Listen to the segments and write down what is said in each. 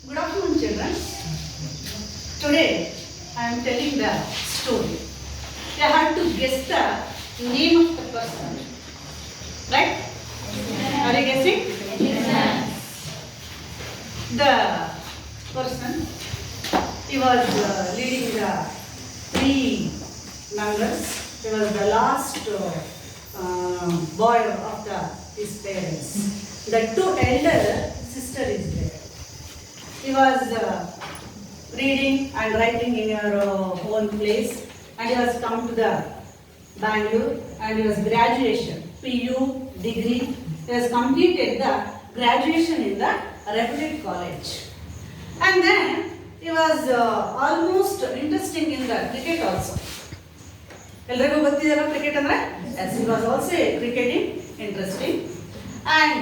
Good afternoon, children. Today I am telling the story. You have to guess the name of the person. Right? Are you guessing? Yes. The person, he was leading the three members. He was the last boy of his parents. The two elder sister is there. He was reading and writing in your own place, and he has come to the Bangalore, and he was graduation, PU degree. He has completed the graduation in the reputed college, and then he was almost interesting in the cricket also. ಎಲ್ರಿಗೂ ಗೊತ್ತಿದೆಯಲ್ಲ cricket ಅಂದ್ರೆ? Yes, he was also a cricketing interesting and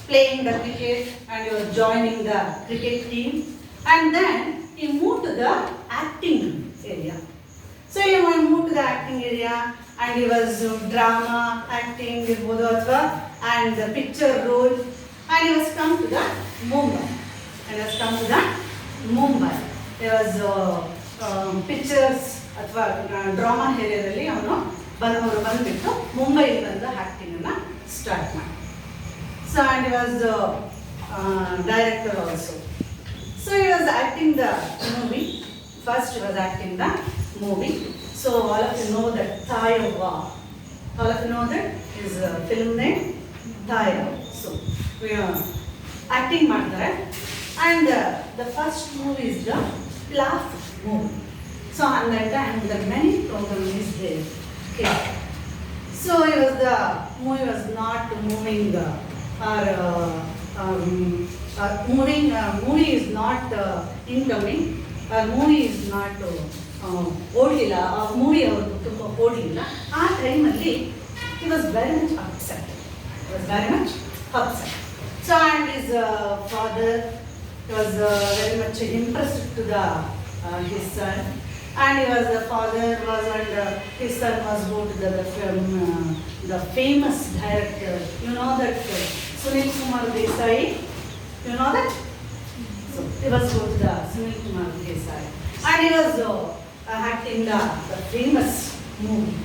playing the cricket, and he was joining the cricket team, and then he moved to the acting area. So he moved to the acting area, and he was drama, acting, and the picture role, and he was come to the Mumbai. He was pictures ಅಥವಾ drama ಏರಿಯಾದಲ್ಲಿ ಅವರು ಬಂದುಬಿಟ್ಟು ಮುಂಬೈಲಿ ಬಂದು ಆ್ಯಕ್ಟಿಂಗನ್ನು start ಮಾಡಿ. So and he was director also. So he was acting the movie. First he was acting the movie. So all of you know that Tayavva. All of you know that is film name Tayavva. So acting ಮಾಡ್ತಾರೆ. And the first movie is the flop movie. So at that time the many problems is there. Okay. So the movie was not moving movie is not incoming. Movie is not ಓಡಲಿಲ್ಲ. Movie ಅವರು ತುಂಬ ಓಡಲಿಲ್ಲ. ಆ ಟೈಮಲ್ಲಿ he was very much upset. So and his father was very much impressed to his son. And he was the father was, and his son was go to the famous director. You know that Sunil Kumar Desai. You know that? So he was go to the Sunil Kumar Desai, and he was acting the famous movie.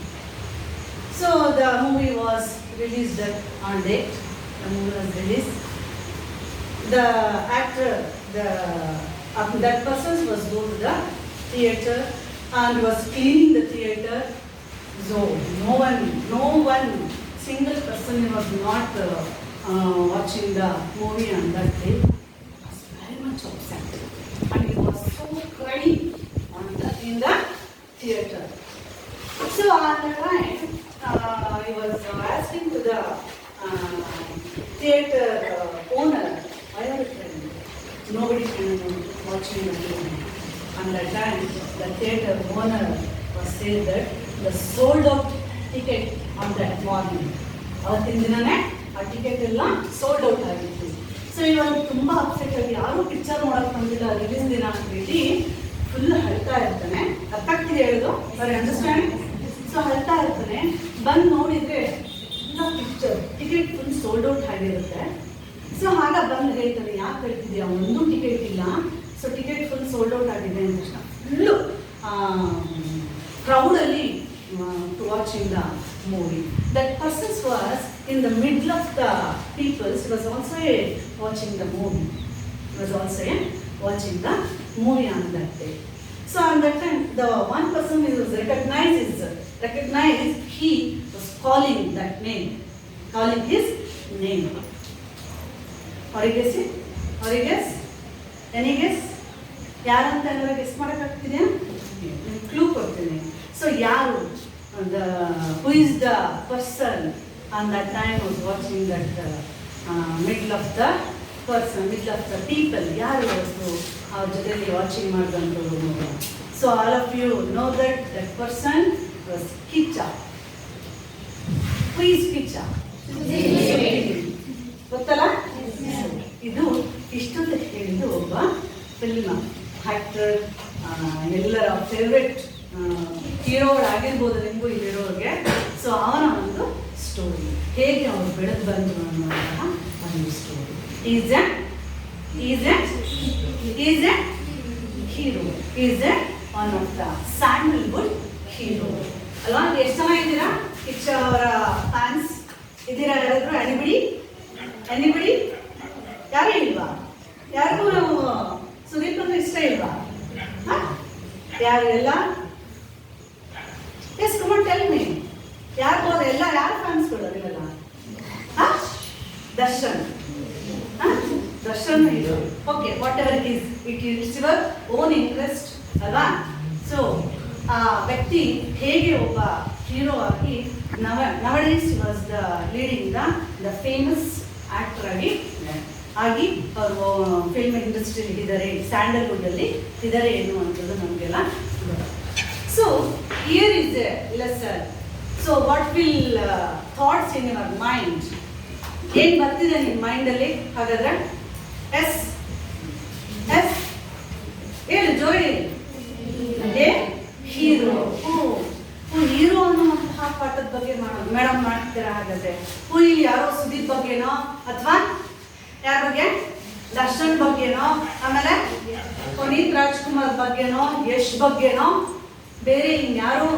So the movie was released on date. The movie was released. The actor, that person was go to the theater and was cleaning the theater. So no one single person was not watching the movie on that day. He was very much upset, and he was so crying in the theater. So at the time he was asking to the theater owner, "Why are you crying? Nobody can watching the movie." And that time, the theatre owner was saying that the sold out ticket on that morning. ಅವತ್ತಿನ ದಿನನೇ ಆ ticket ಎಲ್ಲ sold out ಆಗಿತ್ತು. So ಇವಾಗ ತುಂಬ upset ಆಗಿ ಯಾರೂ picture ನೋಡಕ್ಕೆ ಬಂದಿಲ್ಲ ರಿಲೀಸ್ ದಿನ ಅಂತ ಹೇಳಿ ಫುಲ್ ಅಳ್ತಾ ಇರ್ತಾನೆ. ಅರ್ಥ ಆಗ್ತಿದೆ ಹೇಳೋದು? ಸರಿ, ಅಂಡರ್ಸ್ಟ್ಯಾಂಡ್? ಸೊ ಅಳ್ತಾ ಇರ್ತಾನೆ. ಬಂದು ನೋಡಿದರೆ ಎಲ್ಲ picture ticket full sold out ಆಗಿರುತ್ತೆ. ಸೊ ಆಗ ಬಂದು ಹೇಳ್ತಾರೆ, ಯಾಕೆ ಹೇಳ್ತಿದ್ಯಾ, ಒಂದು ಟಿಕೆಟ್ ಇಲ್ಲ. So ticket full sold out ಆಗಿದೆ ಅಂತ ತಕ್ಷಣ ಫುಲ್ಲು ಕ್ರೌಡಲ್ಲಿ to watching the movie. That persons was in the middle of the peoples was also watching the movie. On that day. So on that time the one person was recognized, he was calling his name. Are you guessing? Any guess? ಯಾರಂತ ಎಲ್ಲರೂ guess ಮಾಡೋಕ್ಕಾಗ್ತಿದೆಯಾ? Clue ಕೊಡ್ತೀನಿ. So ಯಾರು who is the person on that time was watching that middle of the people? ಯಾರು ಅವತ್ತು ಅವ್ರ ಜೊತೆಲಿ watching ಮಾಡಿದಂಥವ್ರು? So all of you know that person was Kichcha. Who is Kichcha? ಗೊತ್ತಲ್ಲ? ಇದು ಇಷ್ಟೊಂದು ಹೇಳಿದ್ದು ಒಬ್ಬ ಫಿಲ್ಮ್ ಆ್ಯಕ್ಟರ್, ಎಲ್ಲರ ಫೇವ್ರೆಟ್ ಹೀರೋಗಳಾಗಿರ್ಬೋದು ನಿಮಗೂ ಇಲ್ಲಿರೋರಿಗೆ. ಸೊ ಅವನ ಒಂದು ಸ್ಟೋರಿ, ಹೇಗೆ ಅವರು ಬೆಳೆದು ಬಂದರು ಅನ್ನುವಂತಹ ಒಂದು story. Is A is A hero, is A one of the Sandalwood hero ಅಲ್ವಾ. ಎಷ್ಟು ಜನ ಇದ್ದೀರಾ ಕಿಚ್ಚ ಅವರ ಫ್ಯಾನ್ಸ್ ಇದ್ದೀರಾ? ಯಾರಾದರೂ ಎನಿಬಿಡಿ ಯಾರು ಇಲ್ವಾ? ಯಾರಿಗೂ ನಾವು ಸುದೀಪ್ ಅಂದ್ರೆ ಇಷ್ಟ ಇಲ್ವಾ? ಯಾರು ಎಲ್ಲ? Yes come on tell me. ಯಾರು ಹೋದ ಎಲ್ಲ ಯಾರು ಫ್ಯಾನ್ಸ್ಗಳು ನೀವೆಲ್ಲ? ದರ್ಶನ್ ಇದು okay, whatever it is your own interest ಅಲ್ವಾ. ಸೊ ಆ ವ್ಯಕ್ತಿ ಹೇಗೆ ಒಬ್ಬ ಹೀರೋ ಆಗಿ nowadays was the leading the famous actor ಆಗಿ ಅವರು ಫಿಲ್ಮ್ ಇಂಡಸ್ಟ್ರಿಯಲ್ಲಿ ಇದ್ದಾರೆ, ಸ್ಯಾಂಡಲ್ವುಡ್ ಅಲ್ಲಿ ಇದ್ದಾರೆ ಎನ್ನುವಂಥದ್ದು ನಮಗೆಲ್ಲ. So here is A lesson. So what will thoughts in your mind? ಏನು ಬರ್ತಿದೆ ನಿಮ್ಮ ಮೈಂಡಲ್ಲಿ ಹಾಗಾದ್ರೆ? ಎಸ್ ಹೇಳಿ ಜೋಡಿ. ಹೀರೋ ಹೀರೋ ಅನ್ನುವಂತಹ ಪಾಠದ ಬಗ್ಗೆ ಮೇಡಮ್ ಮಾಡ್ತೀರಾ ಹಾಗಾದ್ರೆ? ಇಲ್ಲಿ ಯಾರೋ ಸುದೀಪ್ ಬಗ್ಗೆನೋ ಅಥವಾ ಯಾರ ಬಗ್ಗೆ? ದರ್ಶನ್ ಬಗ್ಗೆನೋ, ಆಮೇಲೆ ಪುನೀತ್ ರಾಜ್ಕುಮಾರ್ ಬಗ್ಗೆನೋ, ಯಶ್ ಬಗ್ಗೆನೋ, ಬೇರೆ ಇನ್ಯಾರೋ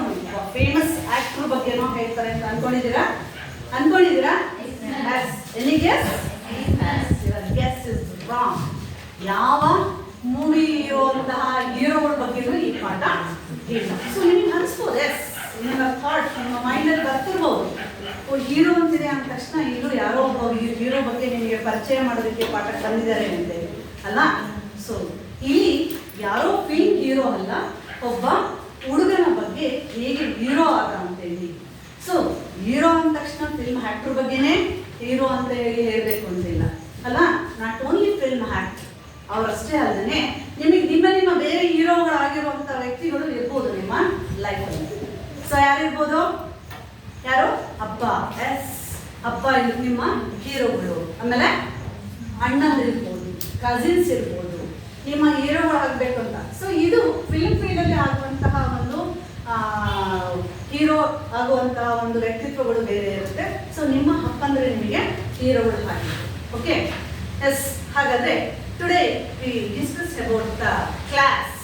ಫೇಮಸ್ ಆಕ್ಟರ್ ಬಗ್ಗೆನೋ ಹೇಳ್ತಾರೆ ಅಂತ ಅನ್ಕೊಂಡಿದ್ದೀರಾ? Any guess? Your guess is wrong. ಯಾವ ಮೂವಿ ಇರುವಂತಹ ಹೀರೋಗಳ ಬಗ್ಗೆನೂ ಈ ಪಾಠ ಇಲ್ಲ. ಸೊ ನಿಮಗೆ ಅನಿಸ್ಬೋದು, ಎಸ್ ನಿಮ್ಮ ಥಾಟ್ ನಿಮ್ಮ ಮೈಂಡಲ್ಲಿ ಬರ್ತಿರ್ಬೋದು, ಹೀರೋ ಅಂತಿದೆ ಅಂದ ತಕ್ಷಣ ಇಲ್ಲೂ ಯಾರೋ ಒಬ್ಬ ಹೀರೋ ಬಗ್ಗೆ ನಿಮಗೆ ಪರಿಚಯ ಮಾಡೋದಕ್ಕೆ ಪಾಠ ತಂದಿದ್ದಾರೆ ಅಂತೇಳಿ ಅಲ್ಲ. ಸೊ ಇಲ್ಲಿ ಯಾರೋ ಫಿಲ್ಮ್ ಹೀರೋ ಅಲ್ಲ, ಒಬ್ಬ ಹುಡುಗನ ಬಗ್ಗೆ ಹೇಗೆ ಹೀರೋ ಆದ ಅಂತೇಳಿ. ಸೊ ಹೀರೋ ಅಂದ ತಕ್ಷಣ ಫಿಲ್ಮ್ ಆಕ್ಟರ್ ಬಗ್ಗೆನೇ ಹೀರೋ ಅಂತ ಹೇಳಿ ಹೇಳಬೇಕು ಅಂತಿಲ್ಲ ಅಲ್ಲ. ನಾಟ್ ಓನ್ಲಿ ಫಿಲ್ಮ್ ಆಕ್ಟರ್ ಅವರಷ್ಟೇ ಅಲ್ಲದೆ ನಿಮ್ಮ ಬೇರೆ ಹೀರೋಗಳಾಗಿರುವಂಥ ವ್ಯಕ್ತಿಗಳು ಇರ್ಬೋದು ನಿಮ್ಮ ಲೈಫಲ್ಲಿ. ಸೊ ಯಾರಿರ್ಬೋದು? ಯಾರು? ಅಪ್ಪ. ಎಸ್, ಅಪ್ಪ ನಿಮ್ಮ ಹೀರೋಗಳು. ಆಮೇಲೆ ಅಣ್ಣಂದಿರ್ಬೋದು, ಕಸಿನ್ಸ್ ಇರ್ಬೋದು, ನಿಮ್ಮ ಹೀರೋಗಳಾಗಬೇಕು ಅಂತ. ಸೊ ಇದು ಫಿಲ್ಮ್ ಫೀಲ್ಡಲ್ಲಿ ಆಗುವಂತಹ ಒಂದು ಹೀರೋ ಆಗುವಂತಹ ಒಂದು ವ್ಯಕ್ತಿತ್ವಗಳು ಬೇರೆ ಇರುತ್ತೆ. ಸೊ ನಿಮ್ಮ ಅಪ್ಪಂದ್ರೆ ನಿಮಗೆ ಹೀರೋಗಳು ಹಾಗೆ. Okay, yes. ಹಾಗಾದ್ರೆ today we discuss about the class.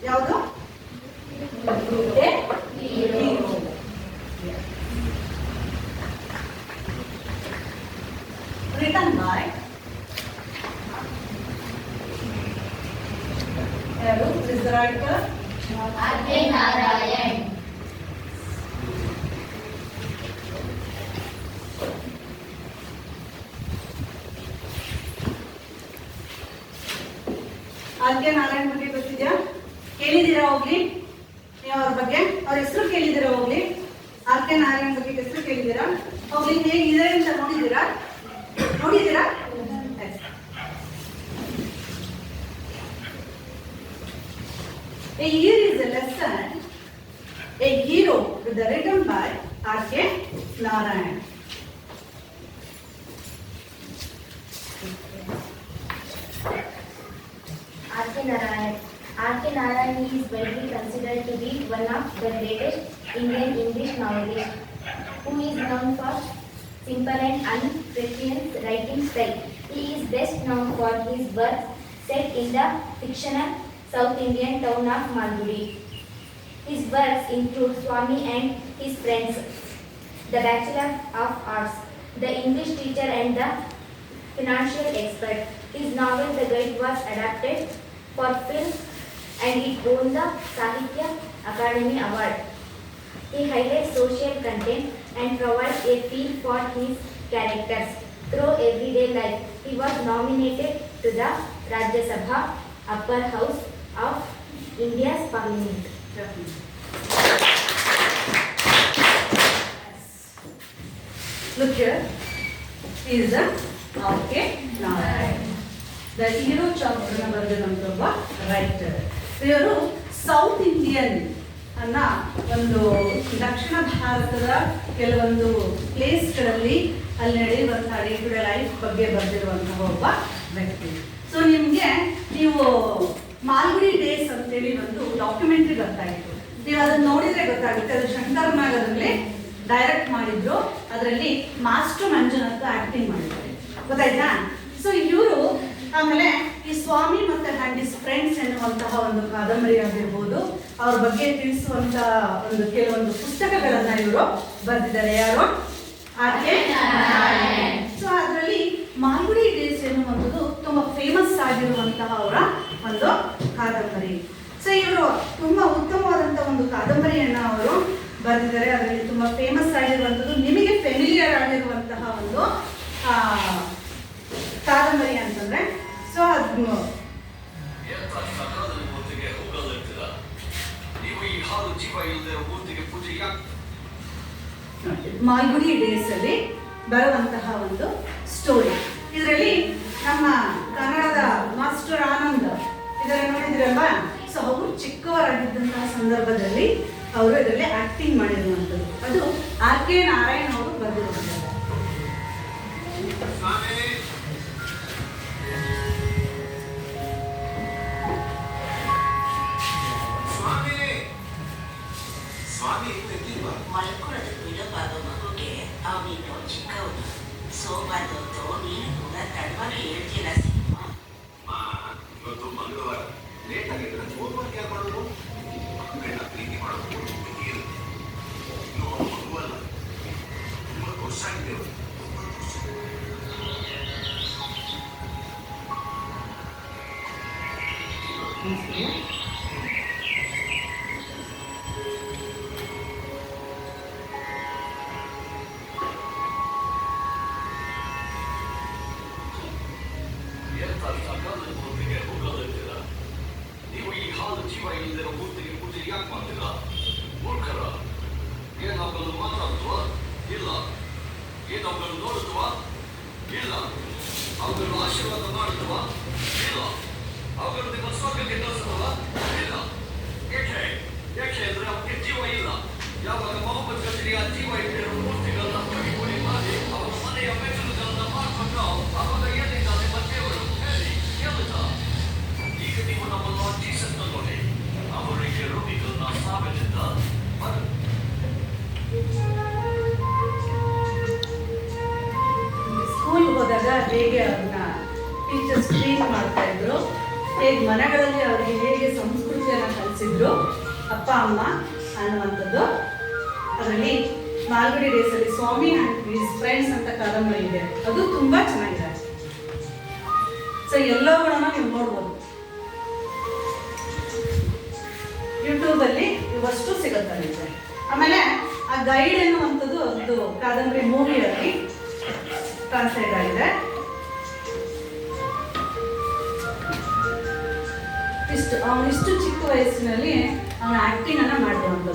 ಯಾವುದು? ರಿಟನ್ ಬೈ ಯಾರು? Is the writer R.K. Narayan. R.K. Narayan ಬಗ್ಗೆ ಗೊತ್ತಿದ್ಯಾ? ಕೇಳಿದ್ದೀರಾ ಹೋಗ್ಲಿ ನೀವು ಅವ್ರ ಬಗ್ಗೆ? ಅವ್ರ ಹೆಸರು ಕೇಳಿದ್ದೀರಾ ಹೋಗ್ಲಿ? R.K. ನಾರಾಯಣ್ ಬಗ್ಗೆ ಹೆಸರು ಕೇಳಿದ್ದೀರಾ ಹೋಗ್ಲಿ? ಹೇಗಿದೆ ಅಂತ ನೋಡಿದ್ದೀರಾ? Here is a lesson, a hero written by R.K. Narayan. R.K. Narayan. R.K. Narayan is widely considered to be one of the greatest Indian English novelists, who is known for simple and unpretentious writing style. He is best known for his work set in the fictional South Indian town of Malgudi. His works include Swami and his friends, The Bachelor of Arts, The English Teacher and the Financial Expert. His novel The Guide was adapted for film and it won the Sahitya Akademi Award. He highlights social content and provides a feel for his characters through everyday life. He was nominated to the Rajya Sabha, upper house of India's Parliament. Look here, he is a R.K. Narayan. The hero chapter ಬರೆದಿರುವಂತಹ writer. ಇವರು South Indian ಅನ್ನ ಒಂದು ದಕ್ಷಿಣ ಭಾರತದ ಕೆಲವೊಂದು ಪ್ಲೇಸ್ಗಳಲ್ಲಿ ಅಲ್ಲಿ ನಡೆಯುವಂತಹ day to day life ಬಗ್ಗೆ ಬರೆದಿರುವಂತಹ ಒಬ್ಬ ವ್ಯಕ್ತಿ. ಸೊ ನಿಮಗೆ ನೀವು ಮಾಲ್ಗುಡಿ ಡೇಸ್ ಅಂತೇಳಿ ಒಂದು ಡಾಕ್ಯುಮೆಂಟ್ರಿ ಗೊತ್ತಾಗಿತ್ತು. ನೀವು ಅದನ್ನ ನೋಡಿದ್ರೆ ಗೊತ್ತಾಗುತ್ತೆ. ಅದು ಶಂಕರ್ ನಾಗ್ ಅದರಲ್ಲಿ ಡೈರೆಕ್ಟ್ ಮಾಡಿದ್ರು. ಅದರಲ್ಲಿ ಮಾಸ್ಟರ್ ಮಂಜುನಾಥ್ ಆಕ್ಟಿಂಗ್ ಮಾಡಿದ್ದಾರೆ, ಗೊತ್ತಾಯ್ತಾ? ಸೊ ಇವರು ಆಮೇಲೆ ಈ ಸ್ವಾಮಿ ಮತ್ತು ಆ್ಯಂಡ್ ಇಸ್ ಫ್ರೆಂಡ್ಸ್ ಎನ್ನುವಂತಹ ಒಂದು ಕಾದಂಬರಿ ಆಗಿರ್ಬೋದು, ಅವ್ರ ಬಗ್ಗೆ ತಿಳಿಸುವಂತಹ ಒಂದು ಕೆಲವೊಂದು ಪುಸ್ತಕಗಳನ್ನು ಇವರು ಬರೆದಿದ್ದಾರೆ. ಯಾರು? ಆಕೆ. ಸೊ ಅದರಲ್ಲಿ ಮಾಲ್ಗುಡಿ ಡೇಸ್ ಎನ್ನುವಂಥದ್ದು ತುಂಬ ಫೇಮಸ್ ಆಗಿರುವಂತಹ ಅವರ ಒಂದು ಕಾದಂಬರಿ. ಸೊ ಇವರು ತುಂಬ ಉತ್ತಮವಾದಂಥ ಒಂದು ಕಾದಂಬರಿಯನ್ನು ಅವರು ಬರೆದಿದ್ದಾರೆ. ಅದರಲ್ಲಿ ತುಂಬ ಫೇಮಸ್ ಆಗಿರುವಂಥದ್ದು, ನಿಮಗೆ ಫೆಮಿಲಿಯರ್ ಆಗಿರುವಂತಹ ಒಂದು ಕಾದಂಬರಿ ಅಂತಂದ್ರೆ ಸೊ ಅದು ಮಾಲ್ಗುಡಿ ಡೇಸ್ ಅಲ್ಲಿ ಬರುವಂತಹ ಒಂದು ಸ್ಟೋರಿ. ಇದರಲ್ಲಿ ನಮ್ಮ ಕನ್ನಡದ ಮಾಸ್ಟರ್ ಆನಂದ್ ಇದರ ನೋಡಿದ್ರಲ್ವಾ, ಸೊ ಅವರು ಚಿಕ್ಕವರಾಗಿದ್ದಂತಹ ಸಂದರ್ಭದಲ್ಲಿ ಅವರು ಇದರಲ್ಲಿ ಆಕ್ಟಿಂಗ್ ಮಾಡಿರುವಂಥದ್ದು. ಅದು ಆರ್ ಕೆ ನಾರಾಯಣ್ ಅವರು ಬರೆದಿರುವಂಥದ್ದು. ಮಲ್ಕೊಳ್ಳೋದಕ್ಕೆ ಬಿಡಬಾರ್ದು ಮಗುಗೆ, ಅವನಿನ್ನು ಚಿಕ್ಕವನು. ಸೋಮವಾರದೊತ್ತು ನೀನು ಕೂಡ ತಡವಾಗಿ ಹೇಳ್ತೀರ ಸಿನಿಮ. ಇವತ್ತು ಮಂಗಳವಾರ ಲೇಟ್ ಆಗಿದ್ರೆ ಸೋಮವಾರ ಯಾಕೆ ಮಾಡೋದು? ಮಕ್ಕಳನ್ನ ಪ್ರೀತಿ ಮಾಡೋದು ಮಗುವಲ್ಲ, 9 ವರ್ಷ ಆಗಿದೆ. ನೀವು ಈ ಹಾಲು ಜೀವ ಇಲ್ಲದಿರೋ ಮೂರ್ತಿಗೆ ಪೂಜೆ ಯಾಕೆ ಮಾಡ್ತೀರಾ? ಮೂರ್ಖರ. ಏನಾಗಲು ಮಾತಾಡುತ್ತವಾ? ಇಲ್ಲ. ಏನಾಗಲು ನೋಡುತ್ತವಾ? ಇಲ್ಲ. ಅವುಗಳು ಆಶೀರ್ವಾದ ಮಾಡುತ್ತವಾ? ಇಲ್ಲ. ಅವುಗಳು ನಿಮ್ಮ ಸ್ವರ್ಗಕ್ಕೆ ತೋರಿಸುತ್ತವ? ಇಲ್ಲ. ಯಾಕೆ? ಯಾಕೆ ಅಂದ್ರೆ ಅವಕ್ಕೆ ಜೀವ ಇಲ್ಲ. ಯಾವಾಗ ಮೊಹಮ್ಮದ್ ಗಜರಿ ಆ ಜೀವ ಇಟ್ಟಿರೋ ಮೂರ್ತಿಗಳನ್ನ ಪುಡಿ ಮಾಡಿ ಅವರ ಮನೆಯ ಮೆಚ್ಚಲುಗಳನ್ನ ಮಾಡ್ಕೊಂಡು ಅವಾಗ ಎಲ್ಲಿದ್ದಾರೆ ಮಧ್ಯವರು ಹೇಳಿ ಎಲ್ಲಿದ್ದ? ಈಗ ನೀವು ನಮ್ಮ ಲಾರ್ಡ್ ಜೀಸಸ್ ನೋಡಿ, ಅವರಿಗೆ ರೋಗಿಗಳನ್ನ ಸಾವಿನಿಂದ ಸ್ಕೂಲ್ ಹೋದಾಗ ಹೇಗೆ ಅವ್ರನ್ನ ಟೀಚರ್ಸ್ ಟ್ರೀಟ್ ಮಾಡ್ತಾ ಇದ್ರು, ಹೇಗೆ ಮನೆಗಳಲ್ಲಿ ಅವರಿಗೆ ಹೇಗೆ ಸಂಸ್ಕೃತಿಯನ್ನು ಕಲಿಸಿದ್ರು ಅಪ್ಪ ಅಮ್ಮ ಅನ್ನುವಂಥದ್ದು ಅದರಲ್ಲಿ ಮಾಲ್ಗುಡಿ ಡೇಸಲ್ಲಿ ಸ್ವಾಮಿ ಆ್ಯಂಡ್ ಹಿಸ್ ಫ್ರೆಂಡ್ಸ್ ಅಂತ ಕಾದಂಬರಿ ಇದೆ. ಅದು ತುಂಬ ಚೆನ್ನಾಗಿದೆ. ಸೊ ಎಲ್ಲವುಗಳನ್ನ ನೀವು ನೋಡ್ಬೋದು ಯೂಟ್ಯೂಬಲ್ಲಿ, ಇವಷ್ಟು ಸಿಗುತ್ತೆ ನಿಮಗೆ. ಆಮೇಲೆ ಆ ಗೈಡ್ ಎನ್ನುವಂಥದ್ದು ಒಂದು ಕಾದಂಬರಿ ಮೂವಿಯಲ್ಲಿ ಟ್ರಾನ್ಸ್ಲೇಟ್ ಆಗಿದೆ. ಅವನಿಷ್ಟು ಚಿಕ್ಕ ವಯಸ್ಸಿನಲ್ಲಿ ಅವನ ಆಕ್ಟಿಂಗ್ ಅನ್ನ ಮಾಡುವಂಥದ್ದು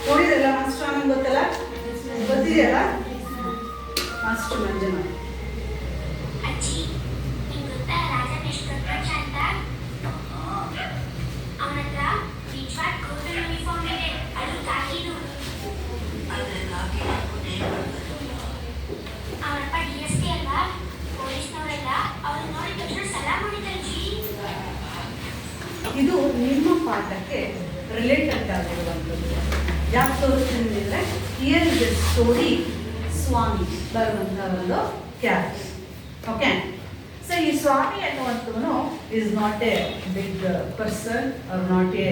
ನೋಡಿದ್ರಲ್ಲ. ಮಾಸ್ಟರ್ ಆನಂದ್ ಗೊತ್ತಲ್ಲ, ಗೊತ್ತಿದೆಯಲ್ಲ ಮಾಸ್ಟರ್ ಮಂಜುನಾಥ್. ಅಜ್ಜಿ, ನಿಮ್ಗೆ ಗೊತ್ತಾ ರಾಜನ್ ಎಷ್ಟು ದೊಡ್ಡ ಮನುಷ್ಯ ಅಂತ? ಅವನ ಹತ್ರ ನಿಜವಾದ ಕೋಟನ್ ಯೂನಿಫಾರ್ಮ್ ಇದೆ, ಅದು ಕಾಕಿದು. ಅಂದ್ರೆ ಕಾಕಿ ಹಾಕೋದೇ ಅವನಪ್ಪ DSP ಅಲ್ವಾ, ಪೊಲೀಸ್ನವರೆಲ್ಲ ಅವ್ರು ನೋಡಿದ ತಕ್ಷಣ ಸಲಾ ಮಾಡಿದ್ದಾರೆ ಅಜ್ಜಿ. ಇದು ನಿಮ್ಮ ಪಾಠಕ್ಕೆ ರಿಲೇಟೆಡ್ ಆಗಿರುವಂಥದ್ದು. ಯಾಕೆ ತೋರಿಸ್ತೀನಿ ಅಂದರೆ here is the story Swami ಬರುವಂಥ ಒಂದು ಕ್ಯಾರೆಕ್ಟರ್. ಓಕೆ, ಸೊ ಈ ಸ್ವಾಮಿ ಅನ್ನುವಂಥವನು is not a big person or not a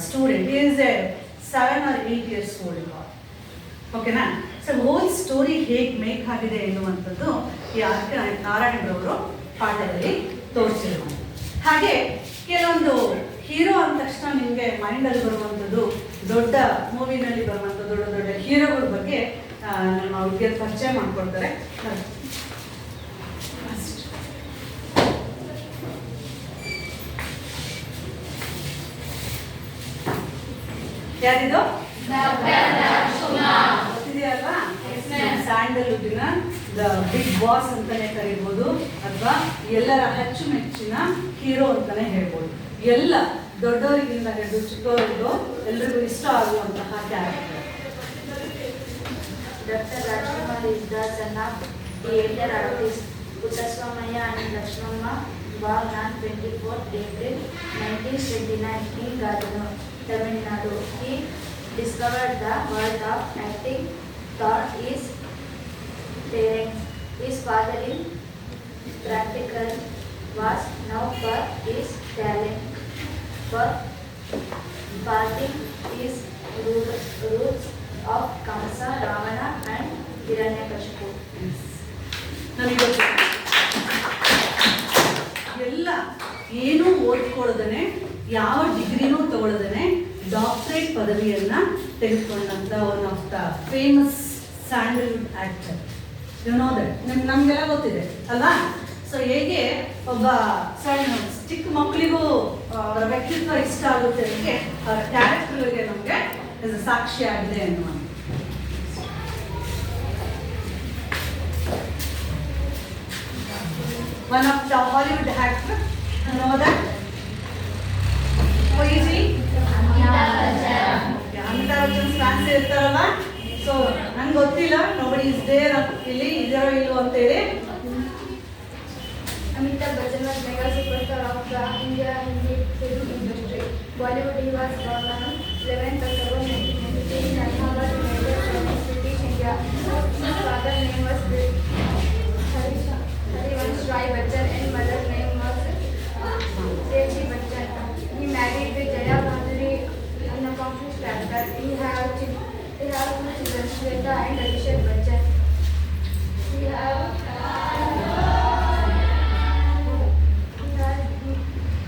student, is a 7 or 8 years old boy. ಓಕೆನಾ? ಸೊ ಹೋಲ್ ಸ್ಟೋರಿ ಹೇಗೆ ಮೇಕ್ ಆಗಿದೆ ಎನ್ನುವಂಥದ್ದು ಈ ಆರ್ ಕೆ ನಾರಾಯಣರವರು ಪಾಠದಲ್ಲಿ ತೋರಿಸಿರುವಂಥದ್ದು. ಹಾಗೆ ಕೆಲವೊಂದು ಹೀರೋ ಅಂದ ತಕ್ಷಣ ನಿಮಗೆ ಮೈಂಡಲ್ಲಿ ಬರುವಂಥದ್ದು, ದೊಡ್ಡ ಮೂವಿನಲ್ಲಿ ಬರುವಂಥ ದೊಡ್ಡ ದೊಡ್ಡ ಹೀರೋಗಳ ಬಗ್ಗೆ ನಮ್ಮ ಹುಡುಗಿಯರು ಪರಿಚಯ ಮಾಡಿಕೊಡ್ತಾರೆ. ಯಾರಿದು? ಗೊತ್ತಿದೆಯಲ್ವಾ? ಸ್ಯಾಂಡಲ್ವುಡ್ಡಿನ ದ ಬಿಗ್ ಬಾಸ್ ಅಂತಾನೆ ಕರಿಬೋದು, ಅಥವಾ ಎಲ್ಲರ ಅಚ್ಚುಮೆಚ್ಚಿನ ಹೀರೋ ಅಂತಾನೆ ಹೇಳ್ಬೋದು. ಎಲ್ಲ ದೊಡ್ಡವರಿಗಿಂತ ಹಿಡಿದು ಚಿಕ್ಕವರಿಗೂ ಎಲ್ರಿಗೂ ಇಷ್ಟ ಆಗುವಂತಹ character. Dr. Rajkumar is the son of the elder artist Puttaswamaya and Lakshmamma, born on 24th April 1929 in Gadanur, Tamil Nadu. He discovered the world of acting thought his parents. His father is practical was now for his talent, for parting his roots of Kamsa, Ravana and Hiranyakashipu. ನನಗೆ ಎಲ್ಲ ಏನೂ ಓದ್ಕೊಳ್ಳೋದನೆ ಯಾವ ಡಿಗ್ರಿನೂ ತಗೊಳ್ಳೋದನೆ doctorate ಪದವಿಯನ್ನು ತೆಗೆದುಕೊಂಡಂಥ one of the famous Sandalwood actor. You know that ನಮಗೆಲ್ಲ ಗೊತ್ತಿದೆ ಅಲ್ವಾ? ಸೊ ಹೇಗೆ ಒಬ್ಬ ಸಣ್ಣ ಚಿಕ್ಕ ಮಕ್ಕಳಿಗೂ ಅವರ ವ್ಯಕ್ತಿತ್ವ ಇಷ್ಟ ಆಗುತ್ತೆ ಅದಕ್ಕೆ ಅವರ ಕ್ಯಾರೆಕ್ಟರ್ಗೆ ನಮಗೆ ಸಾಕ್ಷಿ ಆಗಿದೆ ಅನ್ನುವ. One of the Hollywood actor, you know that? Who is he? Amitabh Bachchan's fans ಇರ್ತಾರಲ್ಲ. ಸೊ ನಂಗೆ ಗೊತ್ತಿಲ್ಲ, nobody is there ಇಲ್ಲಿ ಇದರೋ ಇಲ್ಲೋ ಅಂತೇಳಿ. Amitabh Bachchan was mega superstar of the India Hindi film industry. Bollywood, he was born on 11th October 1993 in Allahabad, British India. His father's name was Harivansh Rai Bachchan and mother's name was Devji Bachchan. He married with Jaya Bhandari, an accomplished actor. He have two children, Shweta and Abhishek Bachchan.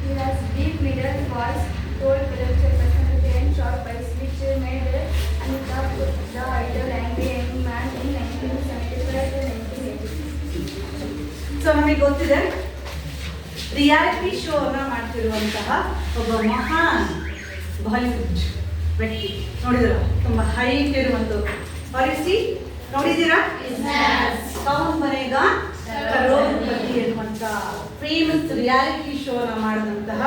He has deep middle voice, bold production personality and short voice, which made Amitabh the idol angry young man in 1975 to 1980. So ನಮಗೆ ಗೊತ್ತಿದೆ, reality ಶೋನ ಮಾಡ್ತಿರುವಂತಹ ಒಬ್ಬ ಮಹಾನ್ Bollywood ವ್ಯಕ್ತಿ. ನೋಡಿದ್ರ ತುಂಬ height ಇರುವಂಥದ್ದು. ಪರಿಸಿ ನೋಡಿದ್ದೀರಾ? ಕೌನ್ ಬನೇಗಾ ಕರೋಡ್ಪತಿ ಎನ್ನುವಂಥ ಫೇಮಸ್ ರಿಯಾಲಿಟಿ ಶೋನ ಮಾಡಿದಂತಹ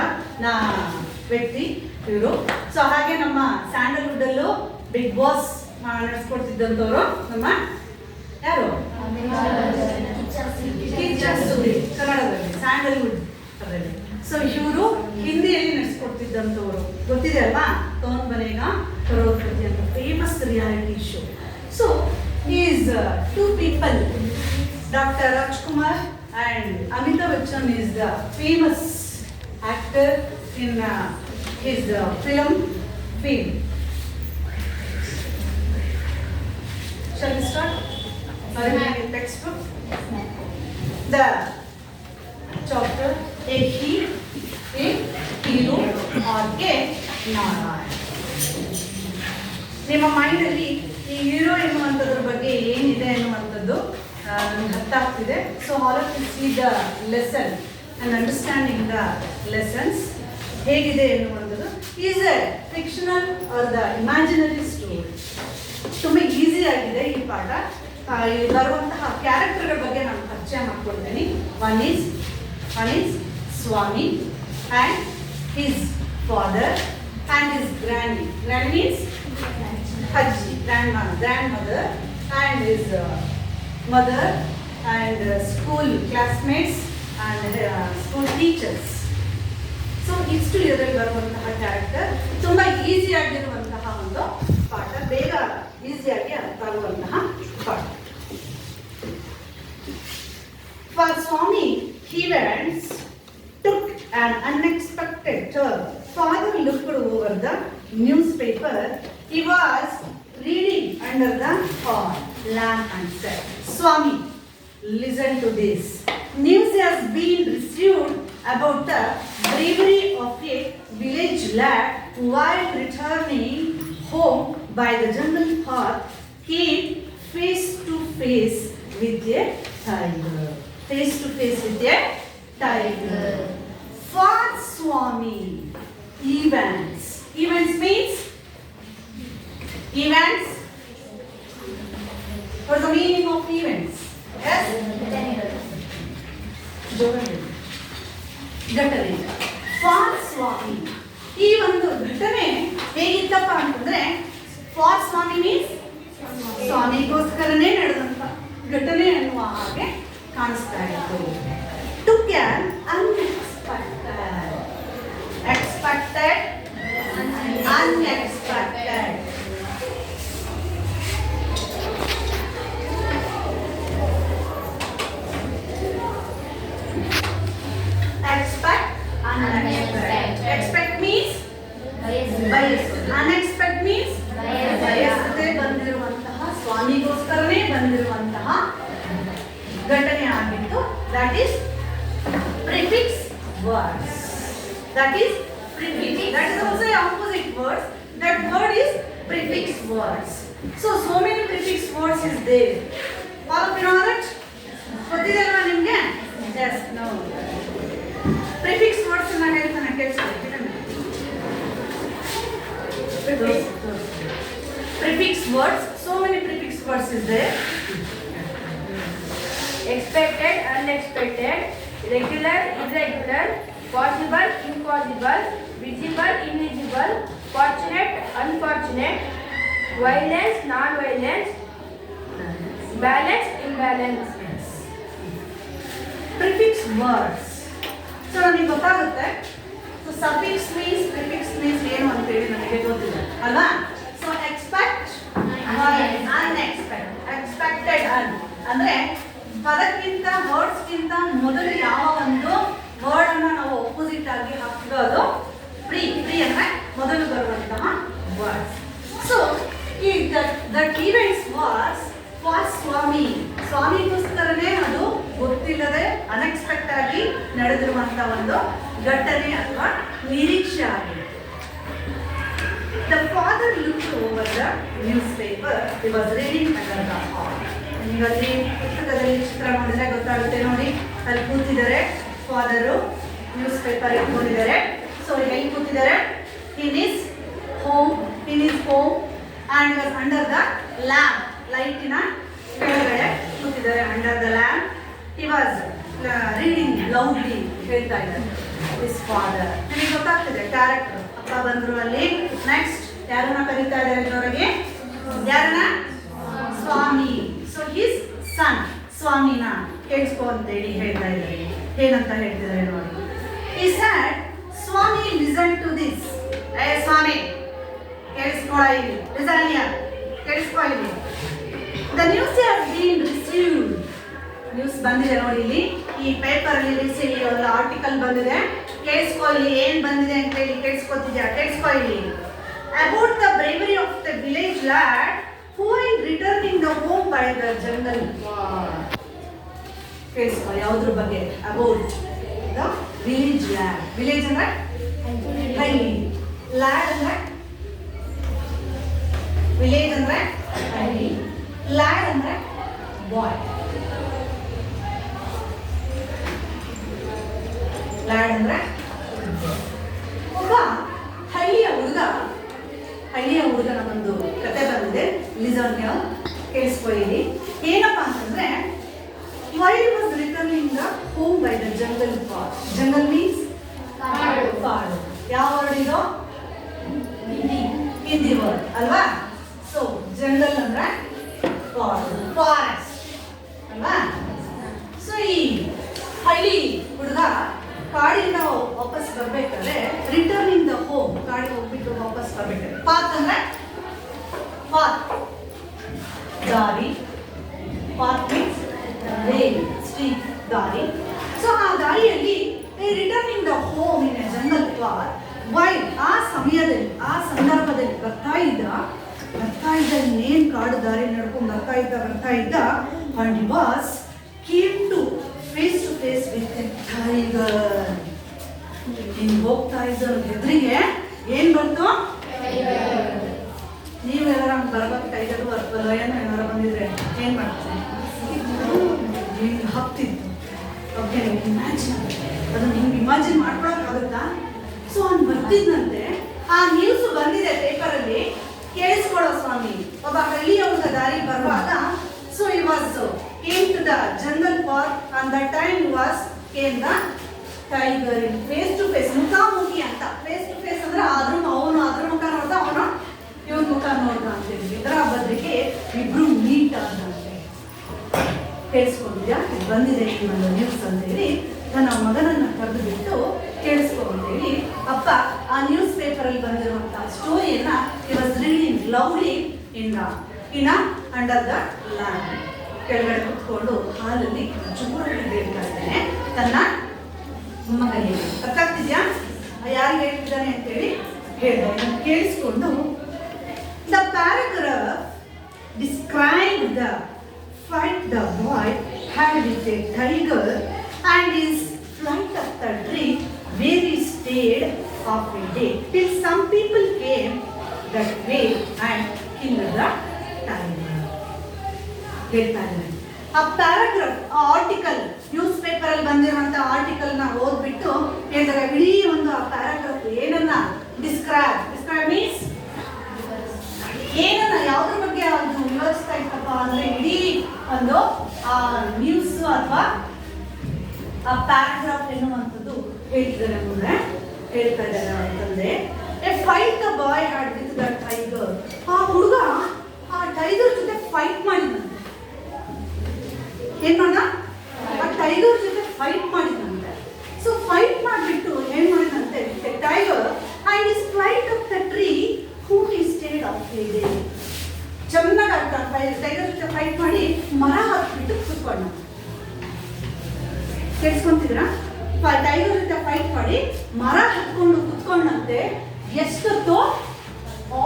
ವ್ಯಕ್ತಿ ಇವರು. ಸೊ ಹಾಗೆ ನಮ್ಮ ಸ್ಯಾಂಡಲ್ವುಡ್ಡಲ್ಲೂ ಬಿಗ್ ಬಾಸ್ ನಡೆಸ್ಕೊಡ್ತಿದ್ದಂಥವ್ರು ನಮ್ಮ ಯಾರು? ಕನ್ನಡದಲ್ಲಿ ಸ್ಯಾಂಡಲ್ವುಡ್ ಅದರಲ್ಲಿ. ಸೊ ಇವರು ಹಿಂದಿಯಲ್ಲಿ ನಡೆಸ್ಕೊಡ್ತಿದ್ದಂಥವ್ರು, ಗೊತ್ತಿದೆ ಅಲ್ವಾ? ಕೌನ್ ಬನೇಗಾ ಕರೋಡ್ಪತಿ ಅಂತ famous reality show. So is two people, Dr. Rajkumar and Amitabh Bachchan is the famous actor in his film field. Shall we start? Reading textbook. The chapter A hero or A Narayan. ನಿಮ್ಮ ಮೈಂಡಲ್ಲಿ ಈ hero ಎನ್ನುವಂಥದ್ರ ಬಗ್ಗೆ ಏನಿದೆ ಅನ್ನುವಂಥದ್ದು ನಮ್ಗೆ ಅರ್ಥ ಆಗ್ತಿದೆ. So all of U C the lesson and understanding the lessons ಹೇಗಿದೆ ಎನ್ನುವಂಥದ್ದು. Is A fictional are the imaginary story. ತುಂಬ ಈಸಿ ಆಗಿದೆ ಈ ಪಾಠ. ಇಲ್ಲಿ ಬರುವಂತಹ ಕ್ಯಾರೆಕ್ಟರ್ಗಳ ಬಗ್ಗೆ ನಾನು ಪರಿಚಯ ಮಾಡ್ಕೊಳ್ತೀನಿ. One is Swami and his father and his granny. Grand means Haji, grandmother, and his mother, and school classmates, and school teachers. So, ಇಷ್ಟು ಇದರಲ್ಲಿ ಬರುವಂತಹ ಕ್ಯಾರೆಕ್ಟರ್ ತುಂಬ ಈಸಿಯಾಗಿರುವಂತಹ ಒಂದು ಪಾಠ, ಬೇಗ ಈಸಿಯಾಗಿ ಅರ್ಥ ಆಗುವಂತಹ ಪಾಠ. For Swami, events took an unexpected turn. Father looked over the newspaper. He was reading under the lamp and said, Swami, listen to this. News has been received about the bravery of a village lad who, while returning home by the jungle path, came face to face with a tiger. Face to face with a tiger. For Swami, events means events. What is the meaning of events? Yes? ಘಟನೆ. For ಸ್ವಾಮಿ, ಈ ಒಂದು ಘಟನೆ ಹೇಗಿತ್ತಪ್ಪ ಅಂತಂದ್ರೆ, for Swami means ಸ್ವಾಮಿಗೋಸ್ಕರನೇ ನಡೆದಂತ ಘಟನೆ ಅನ್ನುವ ಹಾಗೆ ಕಾಣಿಸ್ತಾ ಇತ್ತು. To can unexpected Unexpected. Expect means ಬಯಸು. Unexpected means ಬಯಸದೆ ಬಂದಿರುವಂತಹ ಸ್ವಾಮಿಗೋಸ್ಕರನೇ ಬಂದಿರುವಂತಹ ಘಟನೆ ಆಗಿತ್ತು. That is prefix words. That is prefix. That is also a opposite words. That word is prefix words. So many prefix words is there. All of you know that? ಗೊತ್ತಿದೆಯಲ್ವಾ ನಿಮಗೆ? Yes, no. Prefix words ಅನ್ನ ಹೇಳ್ತಾನೆ ಕೇಳಿಸ್ಕೊಳ್ಳಿ. Prefix words. So many prefix words is there. Expected, unexpected, regular, irregular, possible, impossible, visible, invisible, fortunate, unfortunate, violence, non-violence, balance, imbalance. Prefix words. So ನಮಗೆ ಗೊತ್ತಾಗುತ್ತೆ. So suffix means prefix means ಏನು ಅಂತ ಹೇಳಿ ನನಗೆ ಗೊತ್ತಿಲ್ಲ ಅಲ್ವಾ? So expect, unexpected, expected ಅಂದ್ರೆ ಪದಕ್ಕಿಂತ ವರ್ಡ್ಸ್ಗಿಂತ ಮೊದಲು ಯಾವ ಒಂದು ವರ್ಡ್ ಅನ್ನ ನಾವು ಅಪೋಸಿಟ್ ಆಗಿ ಹಾಕೋದು ಪ್ರೀ ಅಂದ್ರೆ ಮೊದಲು ಬರುವಂತಹ ವರ್ಡ್ಸ್. ಸೊ ಈ ದಟ್ ಈವೆಂಟ್ಸ್ ವಾಸ್ ಸ್ವಾಮಿಗೋಸ್ಕರನೇ ಅದು ಗೊತ್ತಿಲ್ಲದೆ ಅನ್ಎಕ್ಸ್ಪೆಕ್ಟ್ ಆಗಿ ನಡೆದಿರುವಂತ ಒಂದು ಘಟನೆ ಅಥವಾ ನಿರೀಕ್ಷೆ ಆಗಿದೆ. The father looked over the newspaper. He was reading under the hall. ಈಗ ಅಲ್ಲಿ ಪುಸ್ತಕದಲ್ಲಿ ಚಿತ್ರ ನೋಡಿದ್ರೆ ಗೊತ್ತಾಗುತ್ತೆ ನೋಡಿ. ಅಲ್ಲಿ ಕೂತಿದ್ದಾರೆ ಫಾದರು, ನ್ಯೂಸ್ ಪೇಪರ್ ಇಟ್ಕೊಂಡಿದ್ದಾರೆ. ಸೊ ಎಲ್ಲಿ ಕೂತಿದ್ದಾರೆ? In his home and he was under the lamp. ಲೈಟಿನ ಕೆಳಗಡೆ ಕೂತಿದ್ದಾರೆ under the lamp. He was reading loudly. ಹೇಳ್ತಾ ಇದ್ದಾರೆ his father. ನಿಮಗೆ ಗೊತ್ತಾಗ್ತದೆ ಕ್ಯಾರೆಕ್ಟರ್. ಅಪ್ಪ ಬಂದ್ರು ಅಲ್ಲಿ. ನೆಕ್ಸ್ಟ್ ಯಾರನ್ನ ಕರೀತಾ ಇದ್ದಾರೆ ಜೋರಾಗಿ? ಯಾರನ್ನ? ಸ್ವಾಮಿ. ಸೊ ಹಿಸ್ ಸನ್ ಸ್ವಾಮಿನ ಕೇಳಿಸ್ಕೊ ಅಂತ ಹೇಳಿ ಹೇಳ್ತಾ ಇದ್ದಾರೆ. ಏನಂತ ಹೇಳ್ತಿದ್ದಾರೆ ನೋಡಿ. He said, Swami, listen to this. ಏ ಸ್ವಾಮಿ ಕೇಳಿಸ್ಕೊಳ್ಳ ಇಲ್ಲಿ. Listen here. ಕೇಳಿಸ್ಕೊ ಇಲ್ಲಿ. The news has been received. News ಬಂದಿದೆ ನೋಡಿ ಇಲ್ಲಿ. ಈ ಪೇಪರ್ ಅಲ್ಲಿ ರಿಸೀವ್ ಒಂದು ಆರ್ಟಿಕಲ್ ಬಂದಿದೆ. ಕೇಳಿಸ್ಕೊ ಇಲ್ಲಿ ಏನ್ ಬಂದಿದೆ ಅಂತ ಹೇಳಿ ಕೇಳಿಸ್ಕೊತಿದ್ಯಾ? ಕೇಳಿಸ್ಕೊ ಇಲ್ಲಿ. About the bravery of the village lad who is returning the home by the jungle path. ಕೇಳಿಸ್ಕೊ ಯಾವುದ್ರ ಬಗ್ಗೆ? About the village lad. Village ಅಂದ್ರೆ ಹಳ್ಳಿ. Lad ಅಂದ್ರೆ ವಿಲೇಜ್ ಅಂದ್ರೆ ಹಳ್ಳಿ. ಲ್ಯಾಡ್ ಅಂದ್ರೆ ಬಾಯ್. ಲ್ಯಾಡ್ ಅಂದ್ರೆ ಒಬ್ಬ ಹಳ್ಳಿಯ ಹುಡುಗನ ಒಂದು ಕತೆ ಬಂದಿದೆ. Listen here. ಕೇಳಿಸ್ಕೊಳ್ಳಿ. ಏನಪ್ಪಾ ಅಂತಂದ್ರೆ while he was returning the home by the jungle path. Jungle means ಕಾಡು. ಯಾವ ವರ್ಡ್ ಇದು? ಹಿಂದಿ ವರ್ಡ್ ಅಲ್ವಾ? ಸೊ ಜಂಗಲ್ ಅಂದ್ರೆ ಕಾಡು, ಫಾರೆಸ್ಟ್ ಅಲ್ವಾ? ಸೊ ಈ ಹಳ್ಳಿ ಹುಡುಗ ಕಾಡಿಂದ ವಾಪಸ್ ಬರ್ಬೇಕಾದ್ರೆ ರಿಟರ್ನಿಂಗ್ ದ ಹೋಮ್, ಕಾಡಿಗೆ ಹೋಗ್ಬಿಟ್ಟು ವಾಪಸ್ ಬರ್ಬೇಕಾದ್ರೆ ಪಾತ್ ಅಂದ್ರೆ ದಾರಿ. ಪಾತ್ ಮೀನ್ಸ್ ಸ್ಟ್ರೀಟ್, ದಾರಿ. ಸೊ ಆ ದಾರಿಯಲ್ಲಿ returning the home in a jungle path. ಆ ಸಂದರ್ಭದಲ್ಲಿ ಬರ್ತಾ ಇದ್ದ ಇನ್ನೇನು ಕಾಡು ದಾರಿ ನಡ್ಕೊಂಡು ಬರ್ತಾ ಇದ್ದ and he was came to face with a tiger. ಹಿಂಗೆ ಹೋಗ್ತಾ ಇದ್ದ ಎದುರಿಗೆ ಏನ್ ಬಂತು? ನೀವೆಲ್ಲ ಬರ್ಬೇಕು ಟೈಗರು ಅಥವಾ ಲಯನ್ ಏನಾರ ಬಂದಿದ್ರೆ ಏನ್ ಮಾಡ್ತಾರೆ? ಹಿಂಗೆ ಹತ್ತಿತ್ತು. ಓಕೆ, ಅದನ್ನ ಹಿಂಗೆ ಇಮ್ಯಾಜಿನ್ ಮಾಡ್ಕೊಳಕ್ಕಾಗುತ್ತಾ? ಸೊ ಅವ್ನು ಬರ್ತಿದ್ದಂತೆ ಆ ನ್ಯೂಸ್ ಬಂದಿದೆ ಪೇಪರಲ್ಲಿ. ಕೇಳಿಸ್ಕೊಳ್ಳೋ ಸ್ವಾಮಿ, ಒಬ್ಬ ಹಳ್ಳಿಯ ಹುಡುಗ ದಾರಿ ಬರುವಾಗ so he was came to the jungle path and that time was came the tiger in face to face. ಮುಖಾಮುಖಿ ಅಂತ. ಫೇಸ್ ಟು ಫೇಸ್ ಅಂದ್ರೆ ಅವನು ಅದ್ರ ಮುಖ ನೋಡ್ದ, ಅವನು ಇವನ್ ಮುಖ ನೋಡ್ದ ಅಂತೇಳಿ ಇದರ ಬದಲಿಗೆ ಇಬ್ರು ಮೀಟ್ ಆದಂತೆ. ಕೇಳಿಸ್ಕೊಂಡಿದ್ಯಾ? ಇದು ಬಂದಿದೆ ಈ ಒಂದು ನ್ಯೂಸ್ ಅಂತ ಹೇಳಿ ನನ್ನ ಮಗನನ್ನ ಕರೆದು ಬಿಟ್ಟು ಕೇಳಿಸ್ಕೊ ಅಂತೇಳಿ ಅಪ್ಪ ಆ ನ್ಯೂಸ್ ಪೇಪರ್ ಅಲ್ಲಿ ಬಂದಿರುವಂತಹ ಸ್ಟೋರಿಯನ್ನ he was reading loudly in under the lamp. ಕೆಳಗಡೆ ಕುತ್ಕೊಂಡು ಹಾಲಲ್ಲಿ ಜೋರಾಗಿ ಹೇಳ್ತಾ ಇದ್ದಾನೆ ತನ್ನ ಮಗನಿಗೆ. ಅರ್ಥ ಆಗ್ತಿದ್ಯಾ? ಯಾರಿಗೆ ಹೇಳ್ತಿದ್ದಾನೆ ಅಂತೇಳಿ ಹೇಳಿದೆ. ಕೇಳಿಸ್ಕೊಂಡು the paragraph describe the fight the boy had with a tiger and his flight up the tree where he stayed half a day till some people came that way and killed the tiger. ಹೇಳ್ತಾರೆ ಆ paragraph, ಆ article, news paper ಅಲ್ಲಿ ಬಂದಿರುವಂತ article ನ ಓದ್ಬಿಟ್ಟು ಹೇಳ್ತಾರೆ ಇಡೀ ಒಂದು ಆ ಪ್ಯಾರಾಗ್ರಾಫ್ ಏನನ್ನ ಡಿಸ್ಕ್ರೈಬ್ ಮೀನ್ಸ್ ಏನನ್ನ ಯಾವ್ದ್ರ ಬಗ್ಗೆ ಅದು ವಿವರಿಸ್ತಾ ಇತ್ತಪ್ಪ ಅಂದ್ರೆ ಇಡೀ ಒಂದು ಆ ನ್ಯೂಸ್ ಅಥವಾ ಆ ಪ್ಯಾರಾಗ್ರಾಫ್ ಎನ್ನುವಂಥದ್ದು ಹೇಳ್ತಿದ್ದಾರೆ ಮುಂದೆ ಹೇಳ್ತಾ ಇದ್ದಾರೆ ಅಂತಂದ್ರೆ A fight the boy had with the tiger. ಆ ಹುಡುಗ ಆ ಟೈಗರ್ ಜೊತೆ ಫೈಟ್ ಮಾಡಿದಂತೆ. ಏನ್ ಮಾಡ ಆ ಟೈಗರ್ ಜೊತೆ ಫೈಟ್ ಮಾಡಿದಂತೆ. ಸೊ ಫೈಟ್ ಮಾಡಿಬಿಟ್ಟು ಏನ್ ಮಾಡಿದಂತೆ tiger and his flight of the tree who he stayed of a day. ಚೆನ್ನಾಗಿ ಟೈಗರ್ ಜೊತೆ ಫೈಟ್ ಮಾಡಿ ಮರ ಹತ್ಬಿಟ್ಟು ಕುತ್ಕೊಂಡ. ಕೇಳಿಸ್ಕೊಂತಿದ್ರಾ? ಟೈಗರ್ ಜೊತೆ ಫೈಟ್ ಮಾಡಿ ಮರ ಹತ್ಕೊಂಡು ಕುತ್ಕೊಂಡಂತೆ. ಎಷ್ಟೊತ್ತು?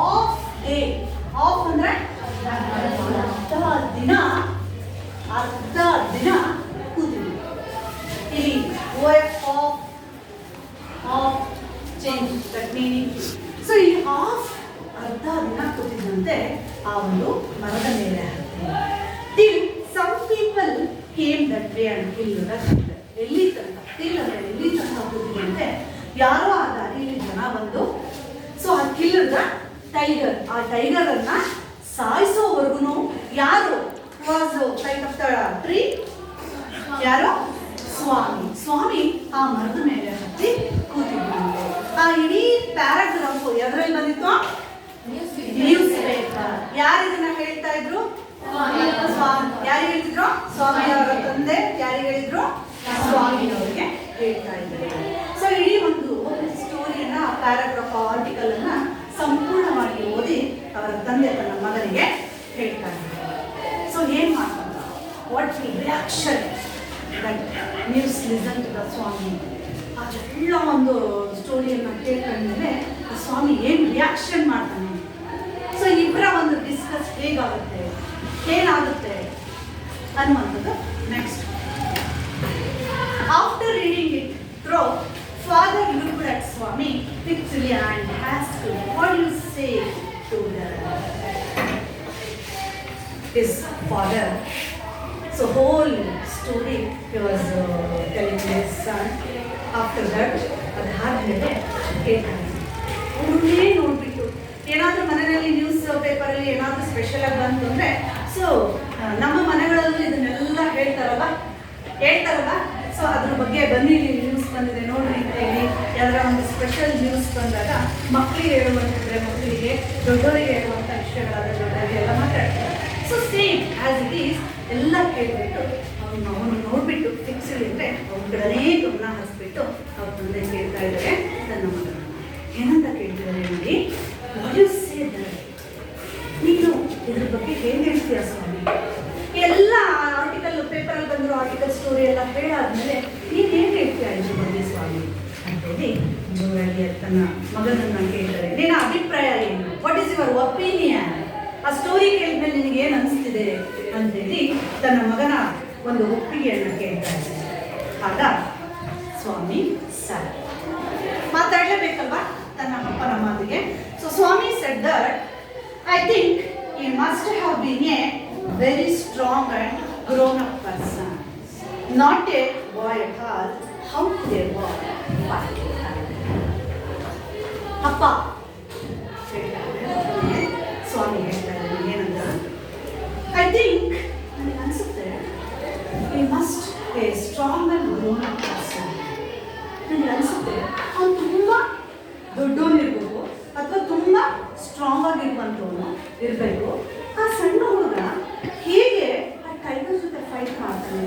Of day. ಆಫ್ ಅಂದ್ರೆ ಅರ್ಧ ದಿನ ಕೂತಿದ್ವಿ. ಇಲ್ಲಿ of change that meaning. So ಈ ಆಫ್ ಅರ್ಧ ದಿನ ಕೂತಿದ್ದಂತೆ ಆ ಒಂದು ಮರದ ಮೇಲೆ till some people came that way and killed ಎಲ್ಲಿ ತನಕ ಟಿಲ್ ಅಂದ್ರೆ ಎಲ್ಲಿ ತನಕ ಕೂತಿದ್ದಂತೆ ಯಾರೋ ಆ ದಾರಿಯಲ್ಲಿ ಜನ ಬಂದು ಸೊ ಆ ಕಿಲ್ಡ್ ಟೈಗರ್, ಆ ಟೈಗರ್ ಅನ್ನ ಸಾಯಿಸೋವರೆಗೂ ಯಾರು was flight of the tree? ಯಾರು? ಸ್ವಾಮಿ ಆ ಮರದ ಮೇಲೆ ಹತ್ತಿ ಕೂತಿದ್ದಂತೆ. ಆ ಇಡೀ ಪ್ಯಾರಾಗ್ರಾಫ್ ಎದರಲ್ಲಿ ಬಂದಿತ್ತು? News paper. ಯಾರು ಇದನ್ನ ಹೇಳ್ತಾ ಇದ್ರು? ಯಾರು ಹೇಳ್ತಿದ್ರು? ಸ್ವಾಮಿಯವರ ತಂದೆ ಯಾರಿಗೆ ಹೇಳಿದ್ರು? ಸ್ವಾಮಿಯವರಿಗೆ ಹೇಳ್ತಾ ಇದ್ದಾರೆ. ಸೊ ಇಡೀ ಒಂದು ಸ್ಟೋರಿಯನ್ನ, ಪ್ಯಾರಾಗ್ರಾಫ್ ಆರ್ಟಿಕಲ್ ಅನ್ನ ಸಂಪೂರ್ಣವಾಗಿ ಓದಿ ಅವರ ತಂದೆ ತನ್ನ ಮಗನಿಗೆ ಹೇಳ್ತಾ ಇದ್ದಾರೆ. ಸೊ ಏನ್ ಮಾಡ್ತಾರೆ? What reaction that news listen to the Swami. ಅದೆಲ್ಲ ಒಂದು ಸ್ಟೋರಿಯನ್ನು ಕೇಳ್ಕೊಂಡ್ಮೇಲೆ ಆ ಸ್ವಾಮಿ ಏನು ರಿಯಾಕ್ಷನ್ ಮಾಡ್ತಾನೆ. ಸೊ ಇಬ್ಬರ ಒಂದು ಡಿಸ್ಕಸ್ ಹೇಗಾಗುತ್ತೆ, ಏನಾಗುತ್ತೆ ಅನ್ನುವಂಥದ್ದು next. After reading it through, father looked at Swami fixedly and asked him, what do you say to his father? So whole story he was telling his son. After that ಅದಾದ್ಮೇಲೆ ಕೇಳ್ತಾನೆ. ಅವ್ರನ್ನೇ ನೋಡ್ಬಿಟ್ಟು ಏನಾದರೂ ಮನೆಯಲ್ಲಿ ನ್ಯೂಸ್ ಪೇಪರಲ್ಲಿ ಏನಾದರೂ ಸ್ಪೆಷಲ್ ಆಗಿ ಬಂತು ಅಂದರೆ, ಸೊ ನಮ್ಮ ಮನೆಗಳಲ್ಲೂ ಇದನ್ನೆಲ್ಲ ಹೇಳ್ತಾರಲ್ಲ. ಸೊ ಅದ್ರ ಬಗ್ಗೆ ಬನ್ನಿ ನ್ಯೂಸ್ ಬಂದಿದೆ ನೋಡ್ರಿ ಅಂತ ಹೇಳಿ ಯಾವ್ದಾರ ಒಂದು ಸ್ಪೆಷಲ್ ನ್ಯೂಸ್ ಬಂದಾಗ ಮಕ್ಕಳಿಗೆ ಹೇಳುವಂತಿದ್ರೆ ಮಕ್ಕಳಿಗೆ, ದೊಡ್ಡವರಿಗೆ ಹೇಳುವಂಥ ವಿಷಯಗಳಾದ್ರೆ ದೊಡ್ಡವರಿಗೆ ಎಲ್ಲ ಮಾತಾಡ್ತಾರೆ. So same as it is ಎಲ್ಲ ಕೇಳ್ಬಿಟ್ಟು ಅವನು ನೋಡ್ಬಿಟ್ಟು ಫಿಕ್ಸ್ಡ್ ಇದ್ರೆ ಅವ್ರ ಕಡೆನೇ ಗಮನ ಹರಿಸ್ಬಿಟ್ಟು ಅವ್ರ ತಂದೆ ಕೇಳ್ತಾ ಇದ್ದಾರೆ ನನ್ನ ಮಗನ. ಏನಂತ ಕೇಳ್ತಿದ್ದಾರೆ ನೋಡಿ, ನೀನು ಇದ್ರ ಬಗ್ಗೆ ಹೇಗೆ ಹೇಳ್ತೀಯ ಸ್ವಾಮಿ? ಎಲ್ಲ ಆರ್ಟಿಕಲ್ ಪೇಪರಲ್ಲಿ ಬಂದಿರೋ ಆರ್ಟಿಕಲ್ ಸ್ಟೋರಿ ಎಲ್ಲ ಹೇಳಾದ್ಮೇಲೆ ನೀನು ಏನು ಹೇಳ್ತೀಯ ಇದ್ರ ಬಗ್ಗೆ ಸ್ವಾಮಿ ಅಂತೇಳಿ ಜೋರಾಗಿ ತನ್ನ ಮಗನನ್ನ ಕೇಳ್ತಾರೆ. ನಿನ್ನ ಅಭಿಪ್ರಾಯ ಏನು? What is your opinion? ಆ ಸ್ಟೋರಿ ಕೇಳಿದ್ಮೇಲೆ ನಿನಗೆ ಏನು ಅನಿಸ್ತಿದೆ ಅಂತೇಳಿ ತನ್ನ ಮಗನ ಒಂದು ಒಪ್ಪಿಗೆಯನ್ನು ಕೇಳ್ತಾ ಇದ್ದಾರೆ. ಆಗ ಸ್ವಾಮಿ ಸರ್ ಮಾತಾಡಲೇಬೇಕಲ್ವಾ ತನ್ನ ಅಪ್ಪನ ಮಾತಿಗೆ. So Swami said that I think he must have been a very strong and grown up person, not a boy at all. How could a boy fight? ಅಪ್ಪ ಹೇಳ್ತಾರೆ, ಸ್ವಾಮಿ ಹೇಳ್ತಾರೆ ಏನಂತ, ಐ ಥಿಂಕ್ ನನಗೆ ಅನಿಸುತ್ತೆ he must be a strong and grown up person. ನನಗೆ ಅನಿಸುತ್ತೆ ಅವನು ತುಂಬ ದೊಡ್ಡವನಿರ್ಬೇಕು ಅಥವಾ ತುಂಬ ಸ್ಟ್ರಾಂಗ್ ಆಗಿರುವಂಥವನು ಇರಬೇಕು. ಆ ಸಣ್ಣ ಹುಡುಗ ಹೇಗೆ ಆ ಟೈಗರ್ ಜೊತೆ ಫೈಟ್ ಮಾಡ್ತಾನೆ?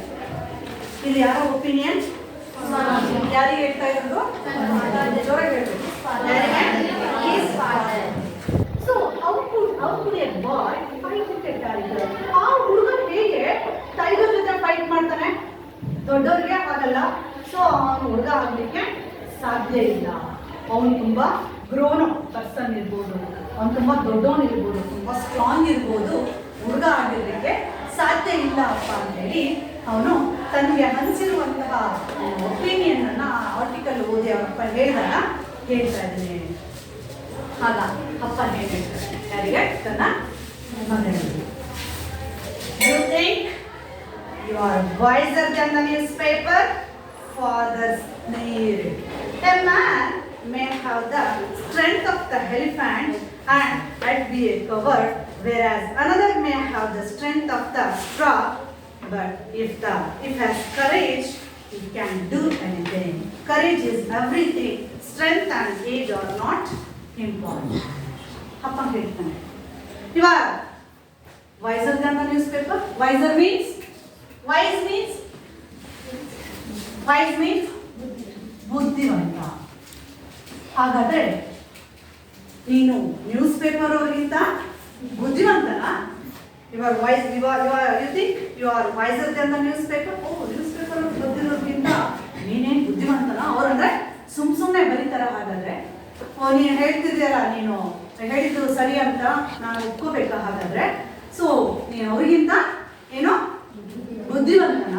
ಇದು ಯಾರ ಒಪಿನಿಯನ್? ಯಾರಿಗೆ ಹೇಳ್ತಾ ಇರೋದು? ಜೋರಾಗಿ ಹೇಳ್ಬೇಕು. So how could a boy fight with a tiger? ಆ ಹುಡುಗ ಹೇಗೆ ಟೈಗರ್ ಜೊತೆ ಫೈಟ್ ಮಾಡ್ತಾನೆ? ದೊಡ್ಡವ್ರಿಗೆ ಆಗಲ್ಲ, ಸೊ ಅವನು ಹುಡುಗ ಆಗಲಿಕ್ಕೆ ಸಾಧ್ಯ ಇಲ್ಲ. ಅವನು ತುಂಬ ಗ್ರೋನ್ ಅಪ್ ಪರ್ಸನ್ ಇರ್ಬೋದು, ಅವನು ತುಂಬ ದೊಡ್ಡವನು ಇರ್ಬೋದು, ತುಂಬ ಸ್ಟ್ರಾಂಗ್ ಇರ್ಬೋದು, ಹುಡುಗ ಆಗಿರಲಿಕ್ಕೆ ಸಾಧ್ಯ ಇಲ್ಲ ಅಪ್ಪ ಅಂತೇಳಿ ಅವನು ತನಗೆ ಅನಿಸಿರುವಂತಹ ಒಪಿನಿಯನ್ ಆರ್ಟಿಕಲ್ ಓದಿ ಅವನಪ್ಪ ಹೇಳಿದಾಗ ಹೇಳ್ತಾ ಇದ್ದಾನೆ. ಆಗ ಅಪ್ಪ ಹೇಳ್ತಾರೆ ಯಾರಿಗೆ? ತನ್ನ ಮಗನಿಗೆ. You think you are wiser than the newspaper? Father sneered. A man may have the strength of the elephant and might be a coward, whereas another may have the strength of the straw. But if has courage, he can do anything. Courage is everything. Strength and age are not important. ಅಪ್ಪ ಹೇಳ್ತಾನೆ, you are wiser than the newspaper. Wiser means wise means ಬುದ್ಧಿವಂತ. ಹಾಗಾದ್ರೆ ನೀನು newspaper ಅವರಿಗಿಂತ ಬುದ್ಧಿವಂತನ? You think you are wiser than the newspaper? Newspaper ಬುದ್ಧಿರೋದ್ರಿಂದ ನೀನೇನು ಬುದ್ಧಿವಂತನ? ಅವರಂದ್ರೆ ಸುಮ್ಮನೆ ಬರೀತಾರ. ಹಾಗಾದ್ರೆ ನೀನು ಹೇಳ್ತಿದ್ದೀರ, ನೀನು ಹೇಳಿದ್ದು ಸರಿ ಅಂತ ನಾನು ಒಪ್ಕೋಬೇಕಾ? ಹಾಗಾದ್ರೆ ಸೊ ನೀನು ಅವರಿಗಿಂತ ಏನೋ ಬುದ್ಧಿವಂತನ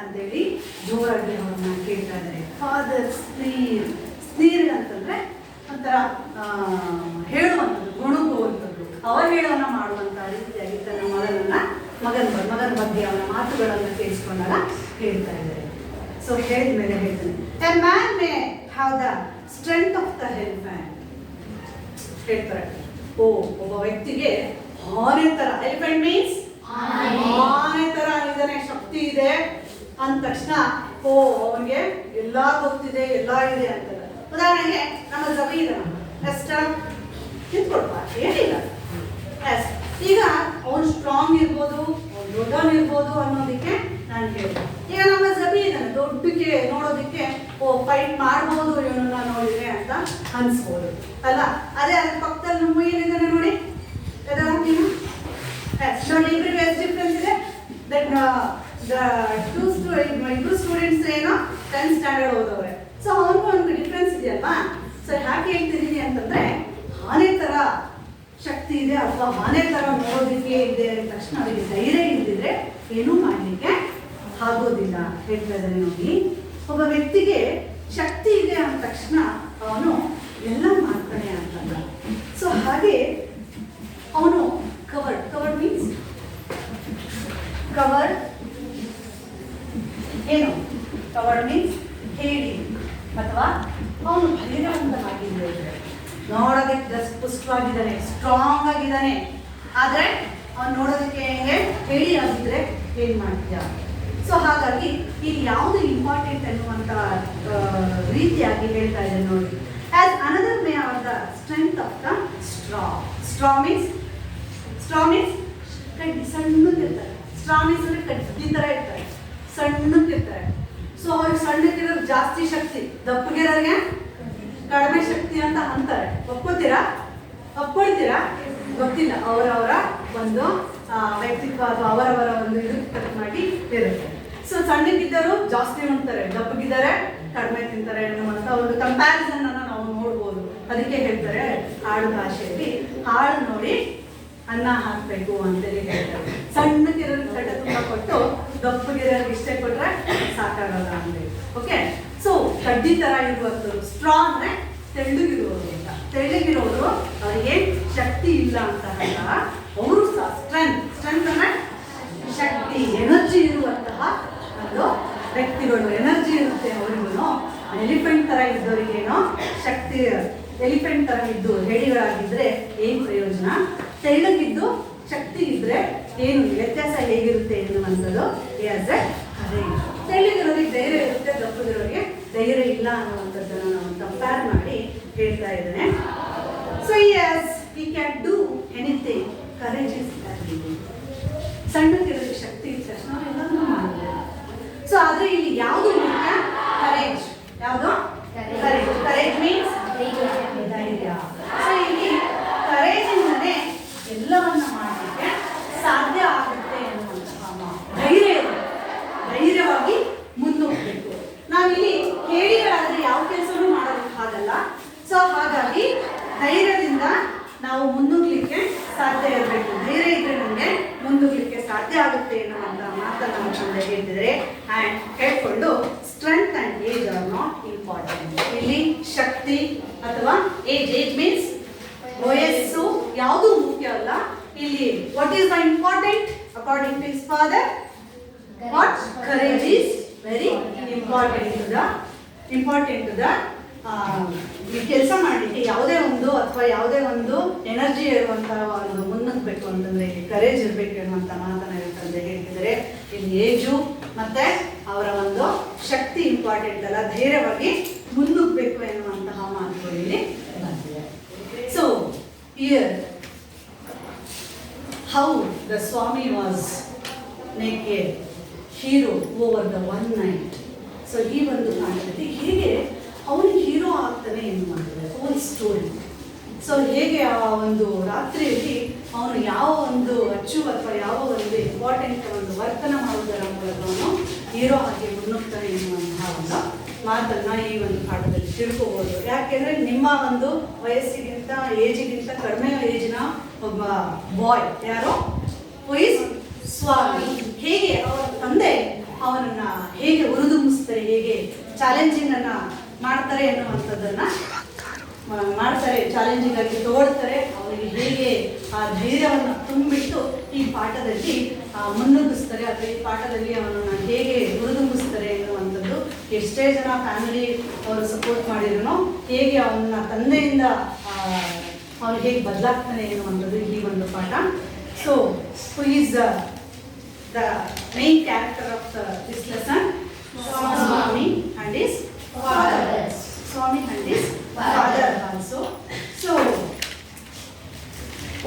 ಅಂತೇಳಿ ಜೋರಾಗಿ ಅವ್ರನ್ನ ಕೇಳ್ತಾ ಇದ್ದಾರೆ. ಫಾದರ್ ಸ್ನೀರ್ ಅಂತಂದ್ರೆ ಒಂಥರ ಹೇಳುವಂಥದ್ದು, ಗುಣಗುವಂಥದ್ದು, ಅವಹೇಳನ ಮಾಡುವಂಥ ರೀತಿಯಾಗಿ ತನ್ನ ಮಗನ ಬಗ್ಗೆ ಅವನ ಮಾತುಗಳನ್ನು ಕೇಳಿಸ್ಕೊಂಡಾಗ ಹೇಳ್ತಾ ಇದ್ದಾರೆ. ಸೊ ಹೇಳಿದ ಮೇಲೆ ಹೇಳ್ತಾನೆ, A man may have the strength of the elephant. ಹೇಳ್ತಾರೆ, ಒಬ್ಬ ವ್ಯಕ್ತಿಗೆ ಆನೆ ತರ, ಎಲಿಫೆಂಟ್ ಮೀನ್ಸ್ ಆನೆ ತರ ಇದಾನೆ, ಶಕ್ತಿ ಇದೆ ಅಂದ ತಕ್ಷಣ ಅವನಿಗೆ ಎಲ್ಲ ಗೊತ್ತಿದೆ, ಎಲ್ಲ ಇದೆ ಅಂತಾರೆ. ಉದಾಹರಣೆಗೆ ನಮ್ಮ ಜಮೀನ ಎಷ್ಟ ನಿಂತ್ಕೊಡ್ಬಾ, ಏನಿಲ್ಲ ಎಸ್. ಈಗ ಅವನು ಸ್ಟ್ರಾಂಗ್ ಇರ್ಬೋದು, ಅವ್ನು ದೊಡ್ಡವನಿರ್ಬೋದು ಅನ್ನೋದಕ್ಕೆ ನಾನು ಹೇಳಿದೆ. ಈಗ ನಮ್ಮ ಜಬಿ ಇದ್ದಾನೆ, ದೊಡ್ಡಕ್ಕೆ ನೋಡೋದಕ್ಕೆ ಫೈಟ್ ಮಾಡ್ಬೋದು ಇವನನ್ನ ನೋಡಿದ್ರೆ ಅಂತ ಅನ್ಸ್ಬೋದು ಅಲ್ಲ. ಅದೇ ಅದ್ರ ಪಕ್ಕದಲ್ಲಿ ನಮ್ಮ ಏನಿದ್ದಾನೆ ನೋಡಿ, ನೋಡಿ ಇಬ್ಬರಿಗೂ ಎಷ್ಟು ಡಿಫ್ರೆನ್ಸ್ ಇದೆ. ಇಬ್ರು ಸ್ಟೂಡೆಂಟ್ಸ್ ಏನೋ 10th ಸ್ಟ್ಯಾಂಡರ್ಡ್ ಓದವ್ರೆ. ಸೊ ಅವ್ರಿಗೂ ಒಂದು ಡಿಫ್ರೆನ್ಸ್ ಇದೆಯಲ್ವಾ. ಸೊ ಯಾಕೆ ಹೇಳ್ತಿದ್ದೀನಿ ಅಂತಂದ್ರೆ, ಆನೆ ತರ ಶಕ್ತಿ ಇದೆ ಅಥವಾ ಆನೆ ತರ ನೋಡೋದಕ್ಕೆ ಇದೆ ಅಂದ ತಕ್ಷಣ ಅವರಿಗೆ ಧೈರ್ಯ ಇಲ್ದಿದ್ರೆ ಏನೂ ಮಾಡಲಿಕ್ಕೆ ಆಗೋದಿಲ್ಲ. ಹೇಳ್ತಾ ಇದ್ದಾನೆ ನೋಡಿ, ಒಬ್ಬ ವ್ಯಕ್ತಿಗೆ ಶಕ್ತಿ ಇದೆ ಅಂದ ತಕ್ಷಣ ಅವನು ಎಲ್ಲ ಮಾಡ್ತಾನೆ ಅಂತಂದ. ಸೊ ಹಾಗೆ ಅವನು ಕವರ್ಡ್ ಮೀನ್ಸ್ ಏನು? ಕವರ್ಡ್ ಮೀನ್ಸ್ ಹೇಳಿ ಅಥವಾ ಅವನು ಧೈರ್ಯವಂತನಾಗಿದ್ದಾನೆ, ನೋಡೋದಕ್ಕೆ ದಸ್ಪುಷ್ಟವಾಗಿದ್ದಾನೆ, ಸ್ಟ್ರಾಂಗ್ ಆಗಿದ್ದಾನೆ. ಆದರೆ ಅವನು ನೋಡೋದಕ್ಕೆ ಹೇಳಿ ಆಗಿದ್ರೆ ಏನು ಮಾಡ್ತೀಯ? ಸೊ ಹಾಗಾಗಿ ಇಲ್ಲಿ ಯಾವುದು ಇಂಪಾರ್ಟೆಂಟ್ ಅನ್ನುವಂಥ ರೀತಿಯಾಗಿ ಹೇಳ್ತಾ ಇದ್ದೇನೆ ನೋಡಿ. As another May are the strength of the straw means ಕಡ್ಡಿ ಸಣ್ಣಕ್ಕಿರ್ತಾರೆ. ಸ್ಟ್ರಾ ಮೀನ್ಸ್ ಅಂದರೆ ಕಡ್ಡಿ ಥರ ಇರ್ತಾರೆ, ಸಣ್ಣಕ್ಕಿರ್ತಾರೆ. ಸೊ ಅವ್ರಿಗೆ ಸಣ್ಣಕ್ಕಿರೋದು ಜಾಸ್ತಿ ಶಕ್ತಿ, ದಪ್ಪಗಿರೋರಿಗೆ ಕಡಿಮೆ ಶಕ್ತಿ ಅಂತ ಅಂತಾರೆ. ಒಪ್ಕೊಳ್ತೀರಾ? ಗೊತ್ತಿಲ್ಲ, ಅವರವರ ಒಂದು ವ್ಯಕ್ತಿತ್ವ ಅಥವಾ ಅವರವರ ಒಂದು ಇದು ಮಾಡಿ ಇರುತ್ತೆ. ಸೊ ಸಣ್ಣಕ್ಕಿದ್ದರು ಜಾಸ್ತಿ ಉಣ್ತಾರೆ, ದಪ್ಪಗಿದ್ದಾರೆ ಕಡಿಮೆ ತಿಂತಾರೆ ಅನ್ನುವಂಥ ಒಂದು ಕಂಪ್ಯಾರಿಸನ್ ಅನ್ನು ನಾವು ನೋಡ್ಬೋದು. ಅದಕ್ಕೆ ಹೇಳ್ತಾರೆ ಆಡು ಭಾಷೆಯಲ್ಲಿ, ಹಾಳು ನೋಡಿ ಅನ್ನ ಹಾಕಬೇಕು ಅಂತೇಳಿ ಹೇಳ್ತಾರೆ. ಸಣ್ಣಕ್ಕಿರೋರಿಗೆ ಕಟ್ಟ ತುಂಬ ಕೊಟ್ಟು ದಪ್ಪಗಿರೋರಿಗೆ ಇಷ್ಟೇ ಕೊಟ್ಟರೆ ಸಾಕಾಗಲ್ಲ ಅಂತೇಳಿ. ಓಕೆ, ಸೊ ಕಡ್ಡಿ ಥರ ಇರುವಂಥದ್ದು. ಸ್ಟ್ರಾ ಅಂದರೆ ತೆಳ್ಳಗಿರುವವರು ಅಂತ. ತೆಳ್ಳಗಿರೋರು ಅವರಿಗೆ ಶಕ್ತಿ ಇಲ್ಲ ಅಂತ ಅಲ್ಲ, ಅವರು ಸಹ ಸ್ಟ್ರೆಂತ್ ಅಂದರೆ ಶಕ್ತಿ, ಎನರ್ಜಿ ಇರುವಂತಹ ಒಂದು ವ್ಯಕ್ತಿಗಳು. ಎನರ್ಜಿ ಇರುತ್ತೆ ಅವರಿಗೂ. ಎಲಿಫೆಂಟ್ ಥರ ಇದ್ದವರಿಗೇನೋ ಶಕ್ತಿ, ಎಲಿಫೆಂಟ್ ಥರ ಇದ್ದು ಹೇಡಿಗಳಾಗಿದ್ದರೆ ಏನು ಪ್ರಯೋಜನ? ತೆಳ್ಳಗಿದ್ದು ಶಕ್ತಿ ಇದ್ದರೆ ಏನು ವ್ಯತ್ಯಾಸ ಹೇಗಿರುತ್ತೆ ಎನ್ನುವಂಥದ್ದು ಅದೇ. ತೆಳ್ಳಗಿರೋರಿಗೆ ಧೈರ್ಯ ಇರುತ್ತೆ, ದಪ್ಪಗಿರೋರಿಗೆ ಧೈರ್ಯ ಇಲ್ಲ ಅನ್ನುವಂಥದ್ದನ್ನು ನಾವು ಕಂಪೇರ್ ಮಾಡಿ ಹೇಳ್ತಾ ಇದ್ದೇನೆ. So he can do anything. Courage is everything. ಸಣ್ಣಕ್ಕಿರೋರಿಗೆ ಶಕ್ತಿ ಇದ್ದ ತಕ್ಷಣ ಎಲ್ಲದನ್ನೂ ಮಾಡ್ಬೋದು. ಸೊ ಆದರೆ ಇಲ್ಲಿ ಯಾವುದು ಮುಖ್ಯ? ಕರೇಜ್. ಯಾವುದು? ಕರೇಜ್ ಮೀನ್ಸ್ ಧೈರ್ಯ. ಸೊ ಇಲ್ಲಿ ಕರೇಜಿಂದಲೇ ಎಲ್ಲವನ್ನ ಮಾಡಲಿಕ್ಕೆ ಸಾಧ್ಯ ಆಗುತ್ತೆ ಅನ್ನುವಂತಹ ಧೈರ್ಯವಾಗಿ ಮುನ್ನೋಗ್ಬೇಕು. ನಾವಿಲ್ಲಿ ಧೈರ್ಯದಿಂದ ನಾವು ಮುನ್ನುಗ್ಲಿಕ್ಕೆ ಸಾಧ್ಯ ಇರಬೇಕು. ಧೈರ್ಯ ಇದ್ರೆ ನಮಗೆ ಮುನ್ನುಗ್ಲಿಕ್ಕೆ ಸಾಧ್ಯ ಆಗುತ್ತೆ ಎನ್ನುವಂಥ ಮಾತನ್ನು ನಮ್ಮ ತಂದೆ ಹೇಳ್ತಿದ್ರೆ ಆ್ಯಂಡ್ ಹೇಳ್ಕೊಂಡು strength and age are not important. ಇಲ್ಲಿ ಶಕ್ತಿ ಅಥವಾ ಏಜ್ ಮೀನ್ಸ್ ವಯಸ್ಸು ಯಾವುದೂ ಮುಖ್ಯ ಅಲ್ಲ. ಇಲ್ಲಿ what is the important according to his father? What? Courage is very important to the ಈ ಕೆಲಸ ಮಾಡಲಿಕ್ಕೆ ಯಾವುದೇ ಒಂದು ಅಥವಾ ಯಾವುದೇ ಒಂದು ಎನರ್ಜಿ ಇರುವಂತಹ ಒಂದು ಮುನ್ನುಗ್ಬೇಕು ಅಂತಂದ್ರೆ ಇಲ್ಲಿ ಕರೇಜ್ ಇರಬೇಕು ಅನ್ನುವಂಥ ಮಾತನ್ನ ಹೇಳ್ತಂದ್ರೆ ಹೇಳ್ತಿದ್ದಾರೆ. ಇಲ್ಲಿ ಏಜು ಮತ್ತೆ ಅವರ ಒಂದು ಶಕ್ತಿ ಇಂಪಾರ್ಟೆಂಟ್ ಅಲ್ಲ, ಧೈರ್ಯವಾಗಿ ಮುನ್ನುಗ್ಬೇಕು ಎನ್ನುವಂತಹ ಮಾತುಗಳು ಇಲ್ಲಿ ಬಂದಿದೆ. So here how the Swami was naked hero over the one night. ಸೊ ಈ ಒಂದು ಕಾರಣದಲ್ಲಿ ಹೇಗೆ ಅವನು ಹೀರೋ ಆಗ್ತಾನೆ ಎನ್ನುವಂಥದ್ದು ಹೋಲ್ ಸ್ಟೋರಿ. ಸೊ ಹೇಗೆ ಆ ಒಂದು ರಾತ್ರಿಯಲ್ಲಿ ಅವನು ಯಾವ ಒಂದು ಅಚ್ಚು ಅಥವಾ ಯಾವ ಒಂದು ಇಂಪಾರ್ಟೆಂಟ್ ಒಂದು ವರ್ತನ ಮಾಡುವುದರ ಮೂಲಕ ಅವನು ಹೀರೋ ಆಗಿ ಮುನ್ನುಗ್ತಾನೆ ಎನ್ನುವಂತಹ ಒಂದು ಮಾತನ್ನ ಈ ಒಂದು ಪಾಠದಲ್ಲಿ ತಿಳ್ಕೋಬಹುದು. ಯಾಕೆಂದ್ರೆ ನಿಮ್ಮ ಒಂದು ವಯಸ್ಸಿಗಿಂತ ಏಜಿಗಿಂತ ಕಡಿಮೆ ಏಜಿನ ಒಬ್ಬ ಬಾಯ್ ಯಾರೋ ಹೂ ಇಸ್ ಸ್ವಾಮಿ, ಹೇಗೆ ಅವರ ತಂದೆ ಅವನನ್ನ ಹೇಗೆ ಹುರಿದುಂಬಿಸ್ತಾರೆ, ಹೇಗೆ ಚಾಲೆಂಜಿಂಗ್ ಅನ್ನ ಮಾಡ್ತಾರೆ ಎನ್ನುವಂಥದ್ದನ್ನ ಮಾಡ್ತಾರೆ, ಚಾಲೆಂಜಿಂಗ್ ಆಗಿ ತಗೊಳ್ತಾರೆ. ಅವರಿಗೆ ಹೇಗೆ ಆ ಧೈರ್ಯವನ್ನು ತುಂಬಿಟ್ಟು ಈ ಪಾಠದಲ್ಲಿ ಮುನ್ನುಗ್ಗಿಸ್ತಾರೆ ಅಥವಾ ಈ ಪಾಠದಲ್ಲಿ ಅವನನ್ನು ಹೇಗೆ ಹುರಿದುಂಬಿಸ್ತಾರೆ ಎನ್ನುವಂಥದ್ದು. ಎಷ್ಟೇ ಜನ ಫ್ಯಾಮಿಲಿ ಅವರು ಸಪೋರ್ಟ್ ಮಾಡಿದ್ರು ಹೇಗೆ ಅವನ ತಂದೆಯಿಂದ ಅವನು ಹೇಗೆ ಬದಲಾಗ್ತಾನೆ ಎನ್ನುವಂಥದ್ದು ಈ ಒಂದು ಪಾಠ. So who is the main character of this lesson? Swami and his father. Swami and his father also. So,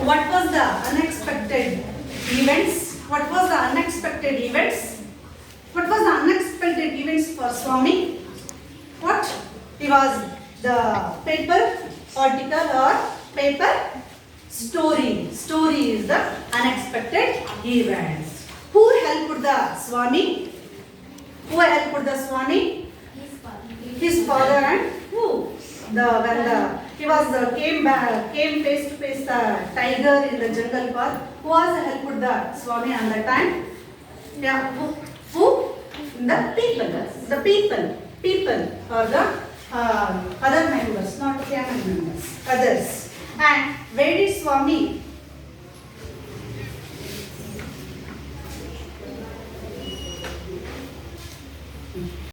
what was the unexpected events? What was the unexpected events? What was the unexpected events for Swami? What? He was the paper article or paper story. Story is the unexpected events. Who helped the Swami? Who helped the Swami? His father and who? When came face to face the tiger in the jungle path. Who was helped the Swami on that time? Yeah. Who? The people. The people or the other members, not family members. Others. And where did Swami